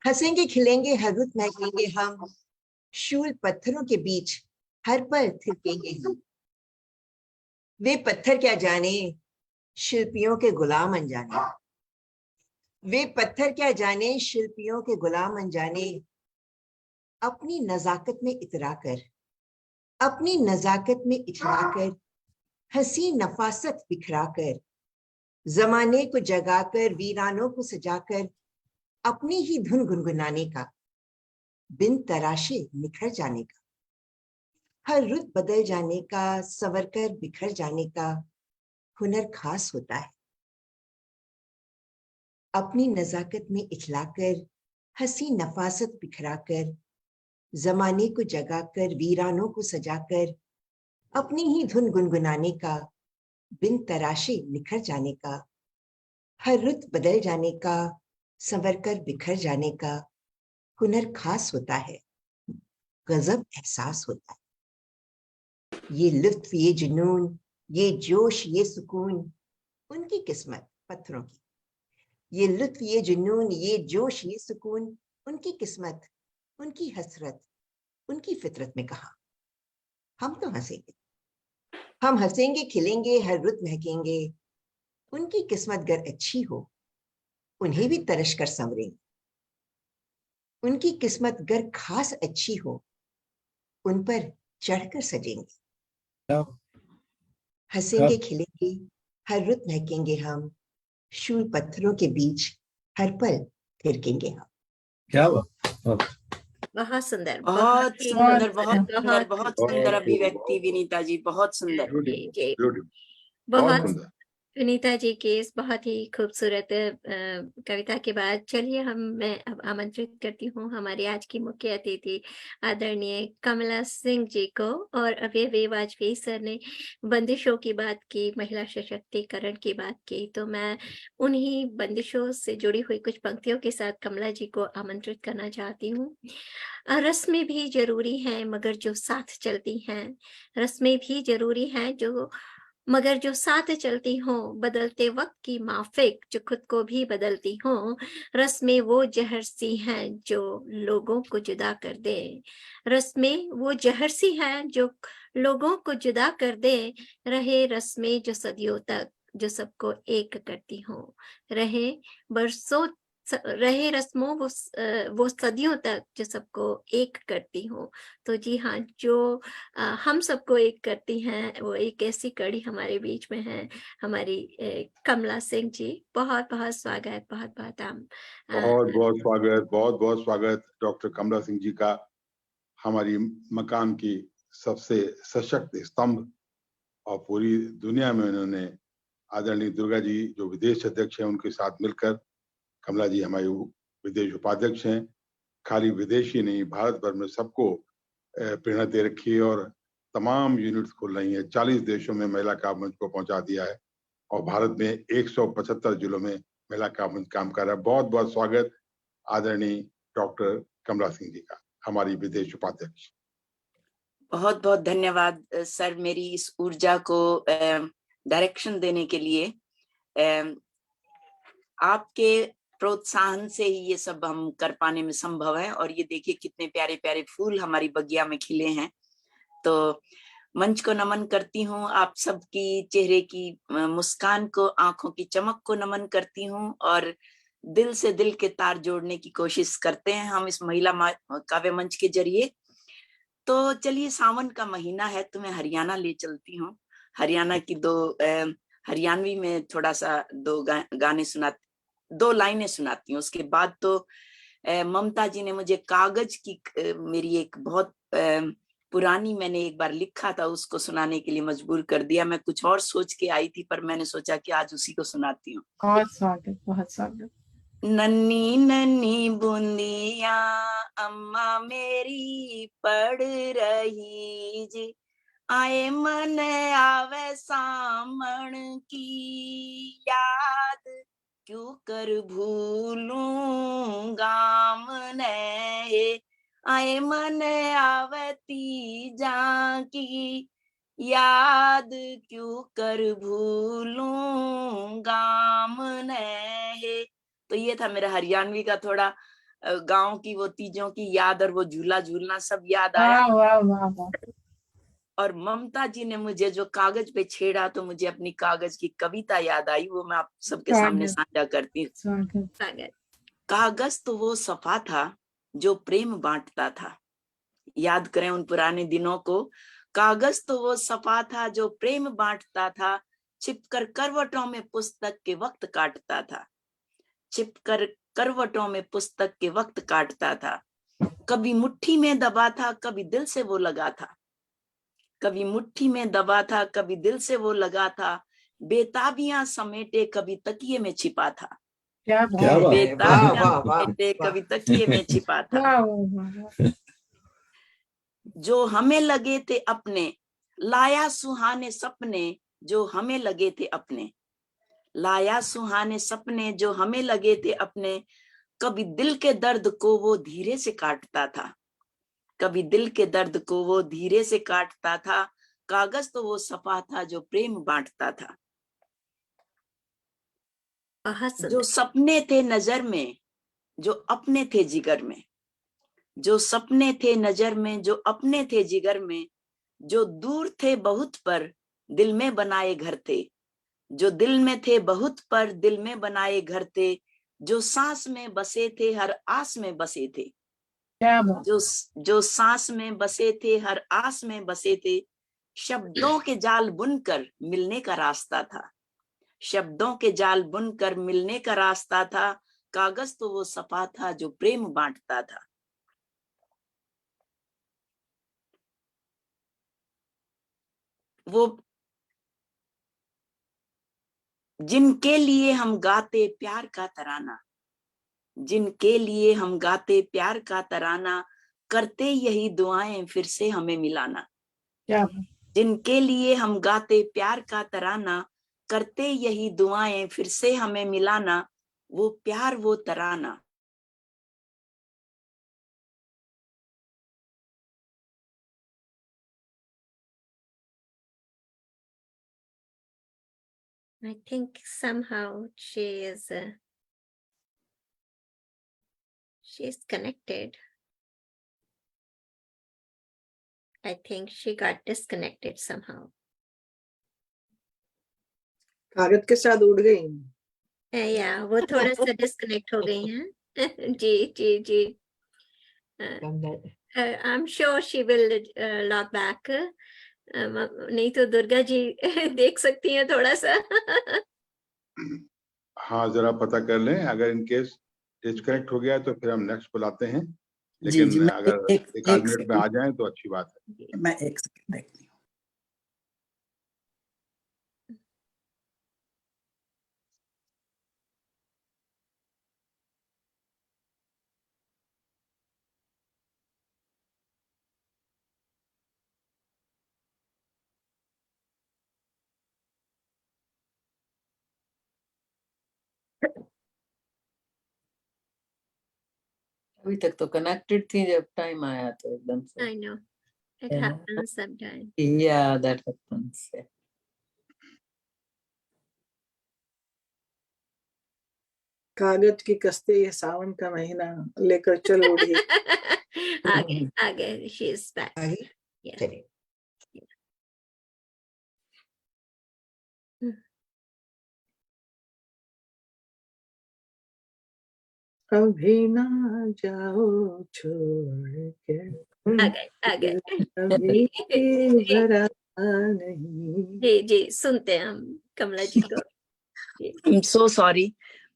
हंसेंगे खिलेंगे हर रुत महकेंगे हम, शूल पत्थरों के बीच हर पल थिरकेंगे हम। वे पत्थर क्या जाने, शिल्पियों के गुलाम अनजाने। वे पत्थर क्या जाने, शिल्पियों के गुलाम अनजाने। अपनी नजाकत में इतराकर, अपनी नजाकत में इतराकर, हंसी नफासत बिखराकर, जमाने को जगाकर, वीरानों को सजाकर, अपनी ही धुन गुनगुनाने का, बिन तराशे निखर जाने का, हर रुत बदल जाने का, संवर कर बिखर जाने का हुनर खास होता है। अपनी नजाकत में इखलाकर, हंसी नफासत बिखराकर, जमाने को जगाकर, वीरानों को सजाकर, अपनी ही धुन गुनगुनाने का, बिन तराशे निखर जाने का, हर रुत बदल जाने का, संवर कर बिखर जाने का हुनर खास होता है, गजब एहसास होता है। ये लुत्फ, ये जुनून, ये जोश, ये सुकून उनकी किस्मत पत्थरों की। ये लुत्फ, ये जुनून, ये जोश, ये सुकून उनकी किस्मत, उनकी हसरत, उनकी फितरत में कहा। हम तो हंसेंगे, हम हंसेंगे खिलेंगे हर रुत महकेंगे। उनकी किस्मत गर अच्छी हो, उन्हें भी तरश कर संवरेंगे। उनकी किस्मत गर खास अच्छी हो, उन पर चढ़कर सजेंगे। हंसेंगे खिलेंगे हर रुत महकेंगे हम, शूल पत्थरों के बीच हर पल थिरकेंगे हम। क्या बात, बहुत सुंदर, बहुत ही सुंदर, खूबसूरत, बहुत सुंदर, बहुत सुंदर खूबसूरत। अभिव्यक्ति विनीता जी, बहुत सुंदर। जी जी, बहुत बहुत सुंदर। विनीता जी के इस बहुत ही खूबसूरत कविता के बाद चलिए मैं अब आमंत्रित करती हूँ हमारी आज की मुख्य अतिथि आदरणीय कमला सिंह जी को। और अभी वाजपेयी सर ने बंदिशों की बात की, महिला सशक्तिकरण की बात की, तो मैं उन्हीं बंदिशों से जुड़ी हुई कुछ पंक्तियों के साथ कमला जी को आमंत्रित करना चाहती हूँ। रस्में भी जरूरी हैं मगर जो साथ चलती हैं, रस्में भी जरूरी हैं मगर जो साथ चलती हों, बदलते वक्त की माफिक जो खुद को भी बदलती हों। रस्में वो जहर सी हैं जो लोगों को जुदा कर दे, रस्में वो जहर सी हैं जो लोगों को जुदा कर दे। रहे रस्में जो सदियों तक जो सबको एक करती हों, रहे रस्मों वो सदियों तक जो सबको एक करती हो। तो जी हाँ, जो हम सबको एक करती हैं वो एक ऐसी कड़ी हमारे बीच में है, हमारी कमला सिंह जी। बहुत बहुत स्वागत, बहुत बहुत बहुत बहुत स्वागत डॉक्टर कमला सिंह जी का, हमारी मकान की सबसे सशक्त स्तंभ। और पूरी दुनिया में उन्होंने, आदरणीय दुर्गा जी जो विदेश अध्यक्ष हैं उनके साथ मिलकर, कमला जी हमारे विदेश उपाध्यक्ष हैं, खाली विदेशी नहीं भारत भर में सबको प्रेरणा दे रखी है। और तमाम यूनिट्स खुल रही हैं। 40 देशों में महिला काव्य मंच को पहुंचा दिया है और भारत में 175 जिलों में महिला काव्य मंच काम कर रहा है। बहुत बहुत स्वागत आदरणीय डॉक्टर कमला सिंह जी का, हमारी विदेश उपाध्यक्ष। बहुत बहुत धन्यवाद सर, मेरी इस ऊर्जा को डायरेक्शन देने के लिए। आपके प्रोत्साहन से ही ये सब हम कर पाने में संभव है। और ये देखिए कितने प्यारे प्यारे फूल हमारी बगिया में खिले हैं। तो मंच को नमन करती हूँ, आप सबकी चेहरे की मुस्कान को, आंखों की चमक को नमन करती हूँ। और दिल से दिल के तार जोड़ने की कोशिश करते हैं हम इस महिला काव्य मंच के जरिए। तो चलिए, सावन का महीना है तो मैं हरियाणा ले चलती हूँ। हरियाणा की हरियाणवी में थोड़ा सा गाने सुनाती, 2 लाइनें सुनाती हूँ। उसके बाद तो ममता जी ने मुझे कागज की मेरी एक बहुत पुरानी, मैंने एक बार लिखा था, उसको सुनाने के लिए मजबूर कर दिया। मैं कुछ और सोच के आई थी पर मैंने सोचा कि आज उसी को सुनाती हूँ। बहुत स्वागत, बहुत स्वागत। नन्ही नन्ही बूंदिया अम्मा मेरी पढ़ रही जी, आए मन आवे सामण की याद, क्यों कर भूलूं गाम ने, आए मन आवती जा की याद, क्यों कर भूलूं गाम ने। तो ये था मेरा हरियाणवी का थोड़ा गांव की वो तीजों की याद और वो झूला झूलना सब याद आया। वाह वाह वाह वाह। और ममता जी ने मुझे जो कागज पे छेड़ा तो मुझे अपनी कागज की कविता याद आई, वो मैं आप सबके सामने साझा करती हूँ। स्वागत। कागज तो वो सफा था जो प्रेम बांटता था। याद करें उन पुराने दिनों को। कागज तो वो सफा था जो प्रेम बांटता था, छिपकर करवटों में पुस्तक के वक्त काटता था, छिपकर करवटों में पुस्तक के वक्त काटता था। कभी मुट्ठी में दबा था, कभी दिल से वो लगा था, कभी मुट्ठी में दबा था, कभी दिल से वो लगा था, बेताबियां समेटे कभी तकिए में छिपा था, क्या बेताबियां समेटे कभी तकिए में छिपा था। वाह वाह। जो हमें लगे थे अपने, लाया सुहाने सपने जो हमें लगे थे अपने, लाया सुहाने सपने जो हमें लगे थे अपने, कभी दिल के दर्द को वो धीरे से काटता था, कभी दिल के दर्द को वो धीरे से काटता था। कागज तो वो सफा था जो प्रेम बांटता था। जो सपने थे नजर में, जो अपने थे जिगर में, जो सपने थे नजर में, जो अपने थे जिगर में, जो दूर थे बहुत पर दिल में बनाए घर थे, जो दिल में थे बहुत पर दिल में बनाए घर थे, जो सांस में बसे थे हर आस में बसे थे, जो सांस में बसे थे हर आस में बसे थे, शब्दों के जाल बुनकर मिलने का रास्ता था, शब्दों के जाल बुनकर मिलने का रास्ता था। कागज तो वो सफा था जो प्रेम बांटता था। वो जिनके लिए हम गाते प्यार का तराना, जिनके लिए हम गाते प्यार का तराना, करते यही दुआएं फिर से हमें मिलाना, जिनके लिए हम गाते प्यार का तराना, करते यही दुआएं फिर से हमें मिलाना, वो प्यार वो तराना। I think somehow she's connected. I think she got disconnected somehow. कागज के साथ उड़ गई। या वो थोड़ा सा डिस्कनेक्ट हो गई हैं। जी जी जी। I'm sure she will log back. नहीं तो दुर्गा जी देख सकती हैं थोड़ा सा। हाँ, जरा पता कर लें, अगर इन केस डिस्कनेक्ट हो गया तो फिर हम नेक्स्ट बुलाते हैं, लेकिन अगर एक आध मिनट में आ जाएं तो अच्छी बात है। मैं एक सेकंड देखती हूँ। अभी तक तो कनेक्टेड थी, जब टाइम आया तो एकदम से। I know it Yeah. happens sometimes. Yeah, that happens. Yeah. कागज की कश्ती ये सावन का महीना लेकर चल उड़ी। आगे आगे she is back. आगे Yeah. चलिए। कभी ना जाओ छोड़ के आगे कभी जी जरा नहीं। जी जी सुनते हैं हम कमला जी को। जी आई एम सो सॉरी,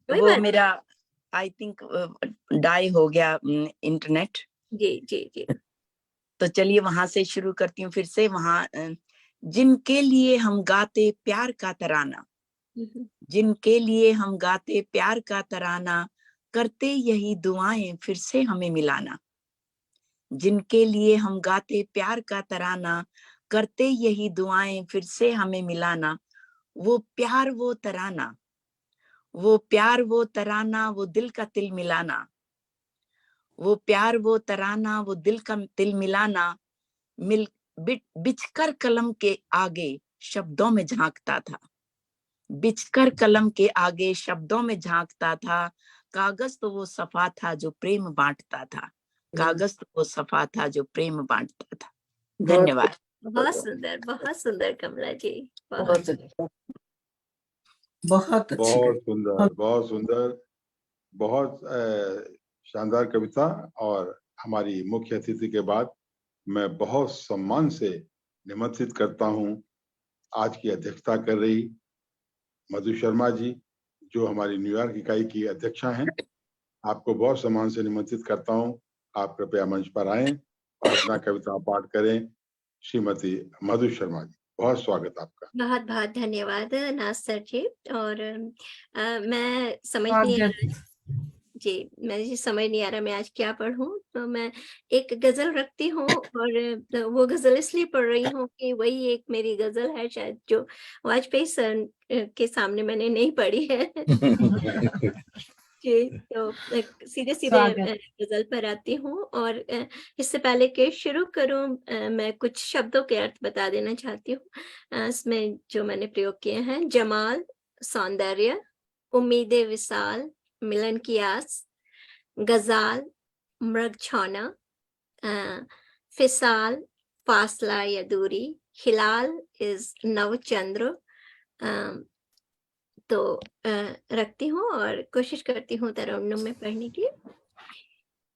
कोई वो बात मेरा आई थिंक डाई हो गया इंटरनेट। जी जी जी तो चलिए वहां से शुरू करती हूँ फिर से। वहां जिनके लिए हम गाते प्यार का तराना, जिनके लिए हम गाते प्यार का तराना, करते यही दुआएं फिर से हमें मिलाना। जिनके लिए हम गाते प्यार का तराना, करते यही दुआएं फिर से हमें मिलाना। वो प्यार वो तराना, वो प्यार वो तराना, वो दिल का तिल मिलाना। वो प्यार वो तराना, वो दिल का तिल मिलाना। बिछकर कलम के आगे शब्दों में झांकता था, बिछकर कलम के आगे शब्दों में झांकता था। कागज तो वो सफा था जो प्रेम बांटता था, कागज तो वो सफा था जो प्रेम बांटता था। धन्यवाद। बहुत सुंदर कमला जी, बहुत बहुत अच्छी बहुत सुंदर, बहुत सुंदर, बहुत शानदार कविता। और हमारी मुख्य अतिथि के बाद मैं बहुत सम्मान से निमंत्रित करता हूं आज की अध्यक्षता कर रही मधु शर्मा जी, जो हमारी न्यूयॉर्क इकाई की अध्यक्षा हैं। आपको बहुत सम्मान से निमंत्रित करता हूं, आप कृपया मंच पर आएं और अपना कविता पाठ करें। श्रीमती मधु शर्मा जी, बहुत स्वागत आपका। बहुत बहुत धन्यवाद नासर जी। और मैं समझ नहीं आ रहा जी, मुझे समझ नहीं आ रहा मैं आज क्या पढ़ूं, तो मैं एक गजल रखती हूँ। और वो गजल इसलिए पढ़ रही हूँ कि वही एक मेरी गजल है शायद जो वाजपेयी सर के सामने मैंने नहीं पढ़ी है। जी, तो सीधे सीधे गजल पर आती हूँ। और इससे पहले कि शुरू करूँ, मैं कुछ शब्दों के अर्थ बता देना चाहती हूँ। इसमें जो मैंने प्रयोग किए हैं: जमाल, सौंदर्य, उम्मीदें विसाल, मिलन की आस, गजाल, मृगछौना, फिसाल, फासला या दूरी, हिलाल इज नवचंद्र। तो रखती हूँ और कोशिश करती हूँ तरन्नुम में पढ़ने की।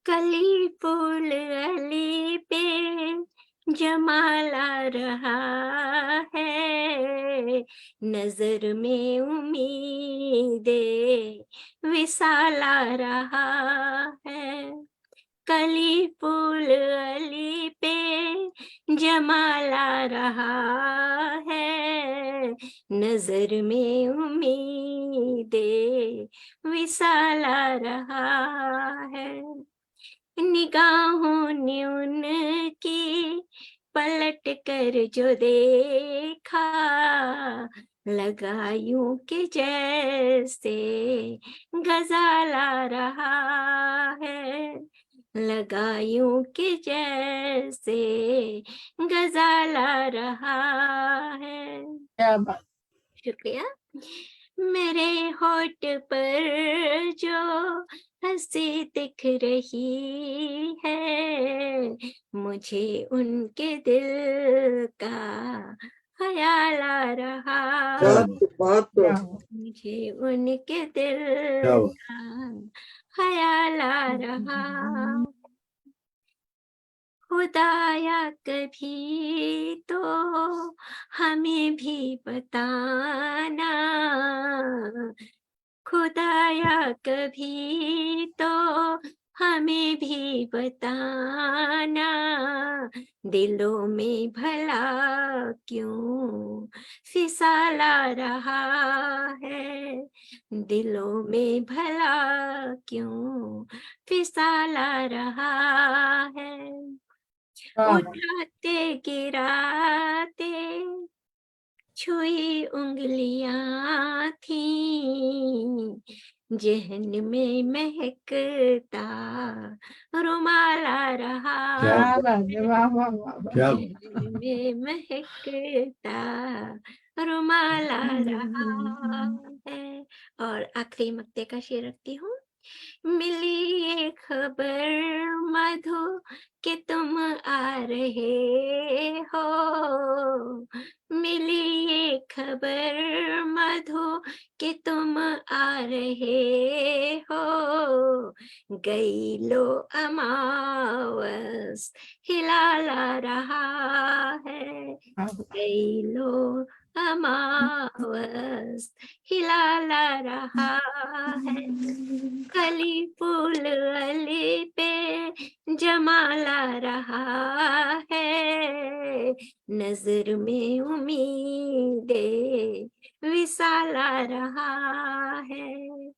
कली फूल अली पे जमाल आ रहा है, नजर में उम्मीदे विसाल आ रहा है। कली फूल अली पे जमाल आ रहा है, नजर में उम्मीदे विसाल आ रहा है। निगाहों ने उनकी पलट कर जो देखा, लगा यूं के जैसे गजाल आ रहा है, लगा यूं के जैसे गजाल आ रहा है। क्या बात। शुक्रिया। मेरे होठ पर जो हंसी दिख रही है, मुझे उनके दिल का ख्याल आ रहा है, मुझे उनके दिल का ख्याल आ रहा। खुदाया कभी तो हमें भी बताना, खुदाया कभी तो हमें भी बताना, दिलों में भला क्यों फिसाल आ रहा है, दिलों में भला क्यों फिसाल आ रहा है। उठाते गिराते छुई उंगलियां थी, जहन में महकता रुमाल आ रहा क्या क्या बात है, वाह वाह वाह वाह। क्या जहन में महकता रुमाल आ रहा है। और आखिरी मक्ते का शेर रखती हूँ। मिली ये खबर मधु कि तुम आ रहे हो, मिली ये खबर मधु कि तुम आ रहे हो, गई लो अमावस हिला ला रहा है, गई लो अमावस हिला ला रहा है, कली फूल अली पे जमाला रहा है, नजर में उम्मीदे विसाला रहा है।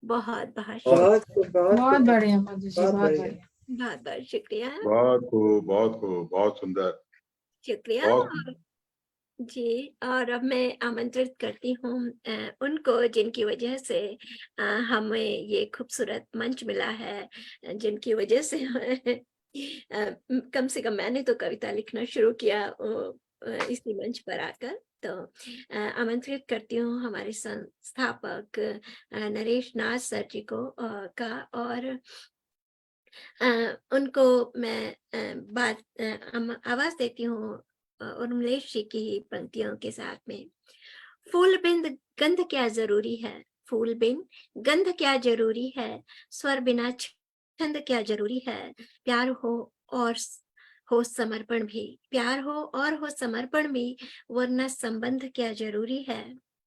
बहुत बहुत शुक्रिया। बहुत बढ़िया मधु जी, बहुत बढ़िया। बहुत बहुत शुक्रिया। बहुत खूब, बहुत सुंदर, शुक्रिया। बहुत जी, और अब मैं आमंत्रित करती हूँ उनको जिनकी वजह से हमें ये खूबसूरत मंच मिला है, जिनकी वजह से कम से कम मैंने तो कविता लिखना शुरू किया इसी मंच पर आकर। तो आमंत्रित करती हूँ हमारे संस्थापक नरेश नाथ सर जी को और उनको मैं आवाज देती हूँ उर्मिलेश जी की पंक्तियों के साथ में। फूल बिन गंध क्या जरूरी है, फूल बिन गंध क्या जरूरी है, स्वर बिना छंद क्या जरूरी है, प्यार हो और हो समर्पण भी, प्यार हो और हो समर्पण भी, वरना संबंध क्या जरूरी है,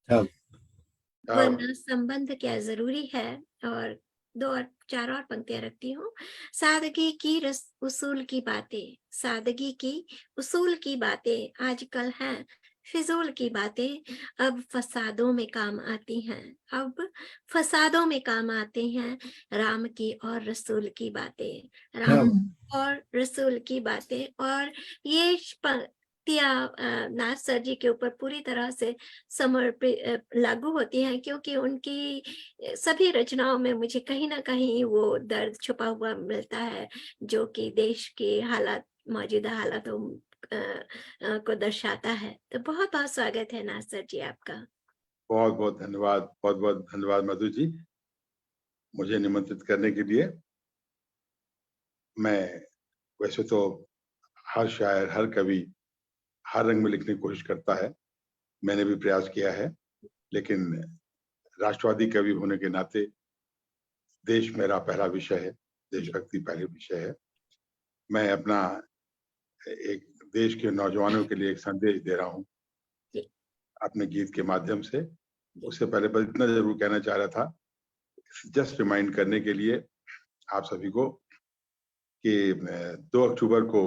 वरना संबंध क्या जरूरी है। और 2 और 4 और पंक्तियां रखती हूँ। सादगी की उसूल की बातें, सादगी की उसूल की बातें आजकल हैं फिजूल की बातें, अब फसादों में काम आती हैं, अब फसादों में काम आते हैं, राम की और रसूल की बातें, राम और रसूल की बातें। और ये नाथ सर जी के ऊपर पूरी तरह से समर्पित लागू होती हैं, क्योंकि उनकी सभी रचनाओं में मुझे कहीं ना कहीं वो दर्द छुपा हुआ मिलता है, जो कि देश के हालात, मौजूदा हालातों को दर्शाता है। तो बहुत बहुत स्वागत है नाथ सर जी आपका। बहुत बहुत धन्यवाद, बहुत बहुत धन्यवाद मधु जी, मुझे निमंत्रित करने के लिए। मैं वैसे तो हर शायर, हर कवि हर रंग में लिखने की कोशिश करता है, मैंने भी प्रयास किया है, लेकिन राष्ट्रवादी कवि होने के नाते देश मेरा पहला विषय है, देशभक्ति पहले विषय है। मैं अपना एक देश के नौजवानों के लिए एक संदेश दे रहा हूँ अपने गीत के माध्यम से। उससे पहले बस इतना जरूर कहना चाह रहा था, जस्ट रिमाइंड करने के लिए आप सभी को कि 2 अक्टूबर को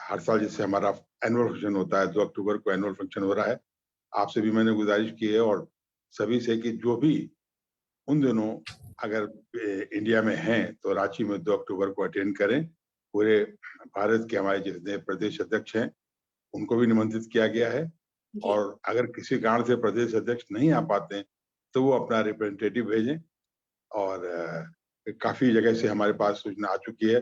हर साल जैसे हमारा एनुअल फंक्शन होता है, 2 अक्टूबर को एनुअल फंक्शन हो रहा है। आपसे भी मैंने गुजारिश की है और सभी से कि जो भी उन दिनों अगर इंडिया में हैं तो रांची में 2 अक्टूबर को अटेंड करें। पूरे भारत के हमारे जितने प्रदेश अध्यक्ष हैं उनको भी निमंत्रित किया गया है, और अगर किसी कारण से प्रदेश अध्यक्ष नहीं आ पाते हैं तो वो अपना रिप्रेजेंटेटिव भेजें। और काफी जगह से हमारे पास सूचना आ चुकी है।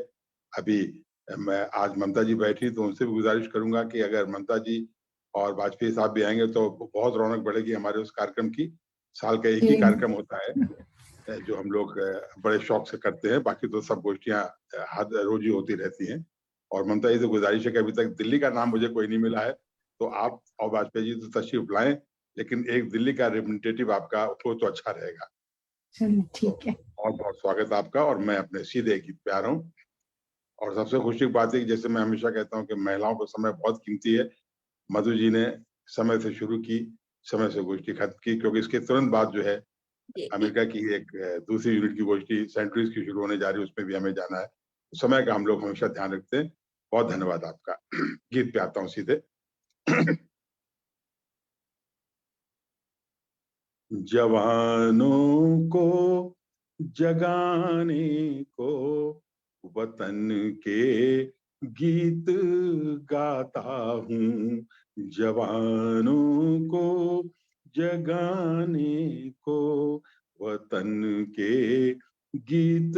अभी मैं आज ममता जी बैठी तो उनसे भी गुजारिश करूंगा कि अगर ममता जी और वाजपेयी साहब भी आएंगे तो बहुत रौनक बढ़ेगी हमारे उस कार्यक्रम की। साल का एक ही कार्यक्रम होता है जो हम लोग बड़े शौक से करते हैं, बाकी तो सब गोष्ठियां रोज ही होती रहती हैं। और ममता जी से गुजारिश है कि अभी तक दिल्ली का नाम मुझे कोई नहीं मिला है, तो आप और वाजपेयी जी तो तशरीफ लाएं, लेकिन एक दिल्ली का रिप्रेजेंटेटिव आपका हो तो अच्छा रहेगा। चलिए ठीक है। बहुत बहुत स्वागत आपका। और मैं अपने सीधे गीत पे आ रहा हूँ। और सबसे खुशी की बात है कि जैसे मैं हमेशा कहता हूँ कि महिलाओं का समय बहुत कीमती है। मधु जी ने समय से शुरू की, समय से गोष्ठी खत्म की, क्योंकि इसके तुरंत बाद जो है अमेरिका की एक दूसरी यूनिट की गोष्ठी सेंट्रीज की शुरू होने जा रही है, उसमें भी हमें जाना है। समय का हम लोग हमेशा ध्यान रखते हैं। बहुत धन्यवाद आपका। गीत पे आता हूँ सीधे। जवानों को जगाने को वतन के गीत गाता हूँ, जवानों को जगाने को वतन के गीत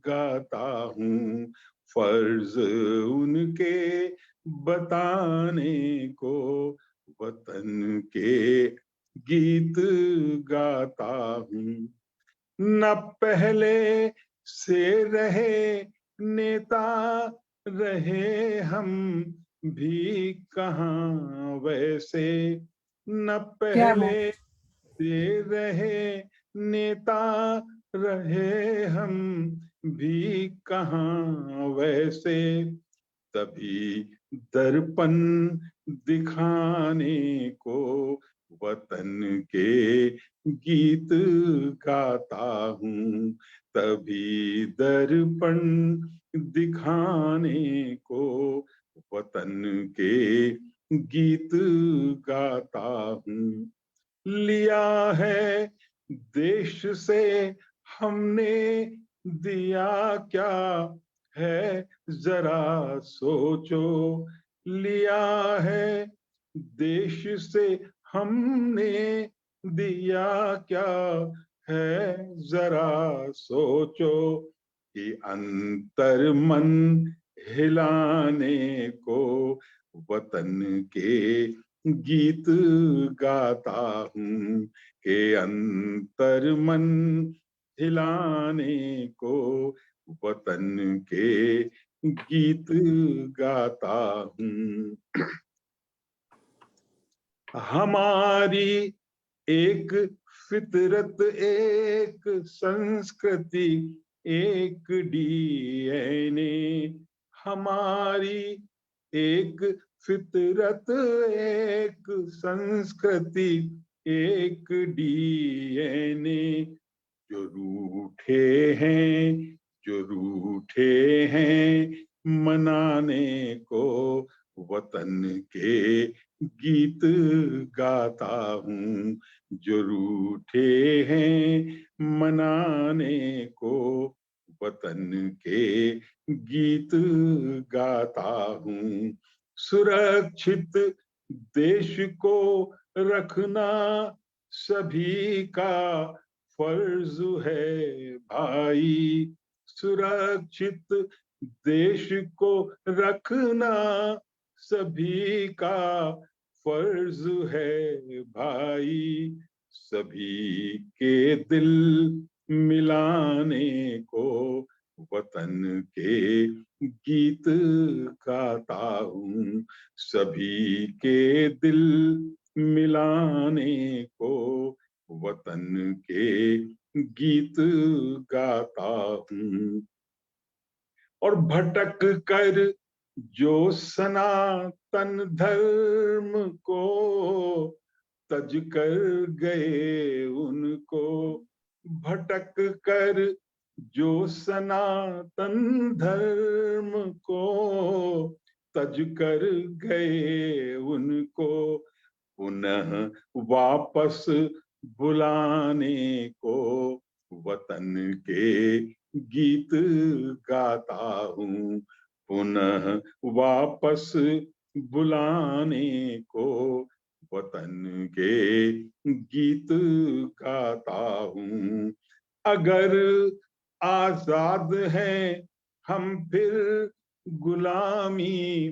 गाता हूँ, फर्ज उनके बताने को वतन के गीत गाता हूँ। न पहले से रहे नेता, रहे हम भी कहाँ वैसे, न क्या बात। पहले से रहे नेता, रहे हम भी कहाँ वैसे, तभी दर्पण दिखाने को वतन के गीत गाता हूँ, तभी दर्पण दिखाने को वतन के गीत गाता हूँ। लिया है देश से हमने, दिया क्या है जरा सोचो, लिया है देश से हमने, दिया क्या है जरा सोचो, कि अंतर मन हिलाने को वतन के गीत गाता हूँ, के अंतर मन हिलाने को वतन के गीत गाता हूँ। हमारी एक फितरत, एक संस्कृति, एक डीएनए, हमारी एक फितरत, एक संस्कृति, एक डीएनए, जो रूठे हैं, जो रूठे हैं मनाने को वतन के गीत गाता हूँ, जो रूठे हैं मनाने को वतन के गीत गाता हूँ। सुरक्षित देश को रखना सभी का फर्ज है भाई, सुरक्षित देश को रखना सभी का फर्ज है भाई, सभी के दिल मिलाने को वतन के गीत गाता हूँ, सभी के दिल मिलाने को वतन के गीत गाता हूँ। और भटक कर जो सनातन धर्म को तज कर गए उनको, भटक कर जो सनातन धर्म को तज कर गए उनको, पुनः वापस बुलाने को वतन के गीत गाता हूँ, पुनः वापस बुलाने को वतन के गीत गाता हूँ। अगर आजाद हैं हम फिर गुलामी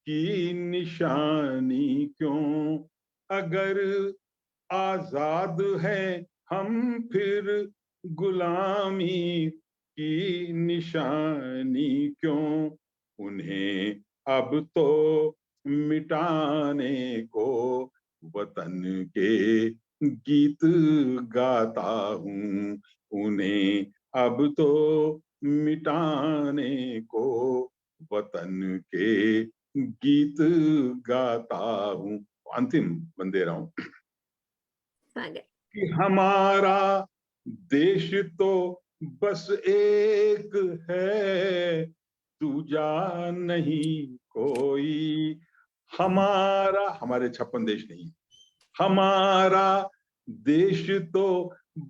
की निशानी क्यों, अगर आजाद हैं हम फिर गुलामी की निशानी क्यों, उन्हें अब तो मिटाने को वतन के गीत गाता हूँ, उन्हें अब तो मिटाने को वतन के गीत गाता हूँ। अंतिम बंदे रहा हूँ कि हमारा देश तो बस एक है, दूजा नहीं कोई, हमारा, हमारे 56 देश नहीं, हमारा देश तो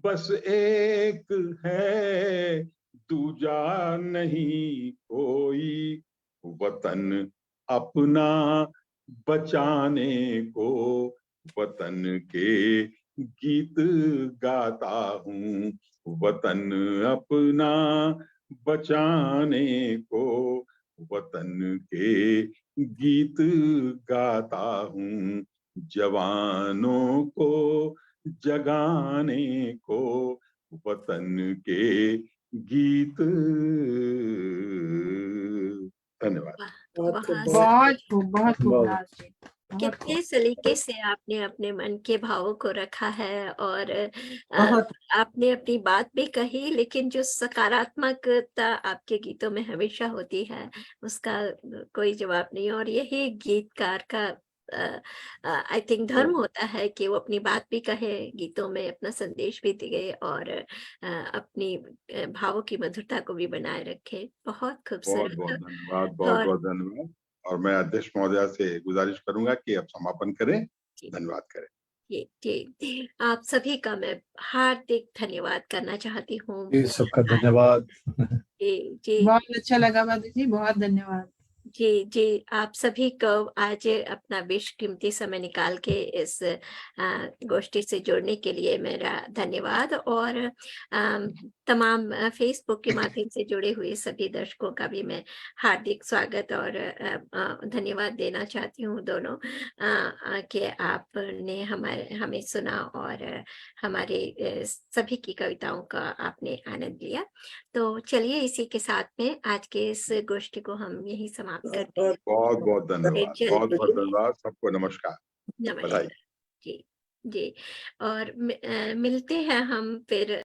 बस एक है, दूजा नहीं कोई, वतन अपना बचाने को वतन के गीत गाता हूँ, वतन अपना बचाने को, वतन के गीत गाता हूँ, जवानों को जगाने को, वतन के गीत। धन्यवाद। बहुत खूब राज जी, बहुत कितने खूब। सलीके से आपने अपने मन के भावों को रखा है और बहुत आपने अपनी बात भी कही, लेकिन जो सकारात्मकता आपके गीतों में हमेशा होती है उसका कोई जवाब नहीं। और यही गीतकार का आई थिंक धर्म होता है कि वो अपनी बात भी कहे, गीतों में अपना संदेश भी दे और अपनी भावों की मधुरता को भी बनाए रखे। बहुत बहुत खूबसूरत। बहुत धन्यवाद, बहुत और बहुत धन्यवाद। और मैं अध्यक्ष महोदया से गुजारिश करूंगा कि अब समापन करें। जी धन्यवाद करें। जी, आप सभी का मैं हार्दिक धन्यवाद करना चाहती हूँ। ये सबका धन्यवाद। जी बहुत अच्छा लगा माधु जी, बहुत धन्यवाद। जी, आप सभी को आज अपना बेशकीमती समय निकाल के इस गोष्ठी से जुड़ने के लिए मेरा धन्यवाद। और तमाम फेसबुक के माध्यम से जुड़े हुए सभी दर्शकों का भी मैं हार्दिक स्वागत और धन्यवाद देना चाहती हूँ दोनों, कि आपने हमें सुना और हमारे सभी की कविताओं का आपने आनंद लिया। तो चलिए इसी के साथ में आज के इस गोष्ठी को हम यहीं समाप्त करते हैं। बहुत बहुत धन्यवाद, बहुत बहुत धन्यवाद। सबको नमस्कार, बधाई। नमस्कार। जी और मिलते हैं हम फिर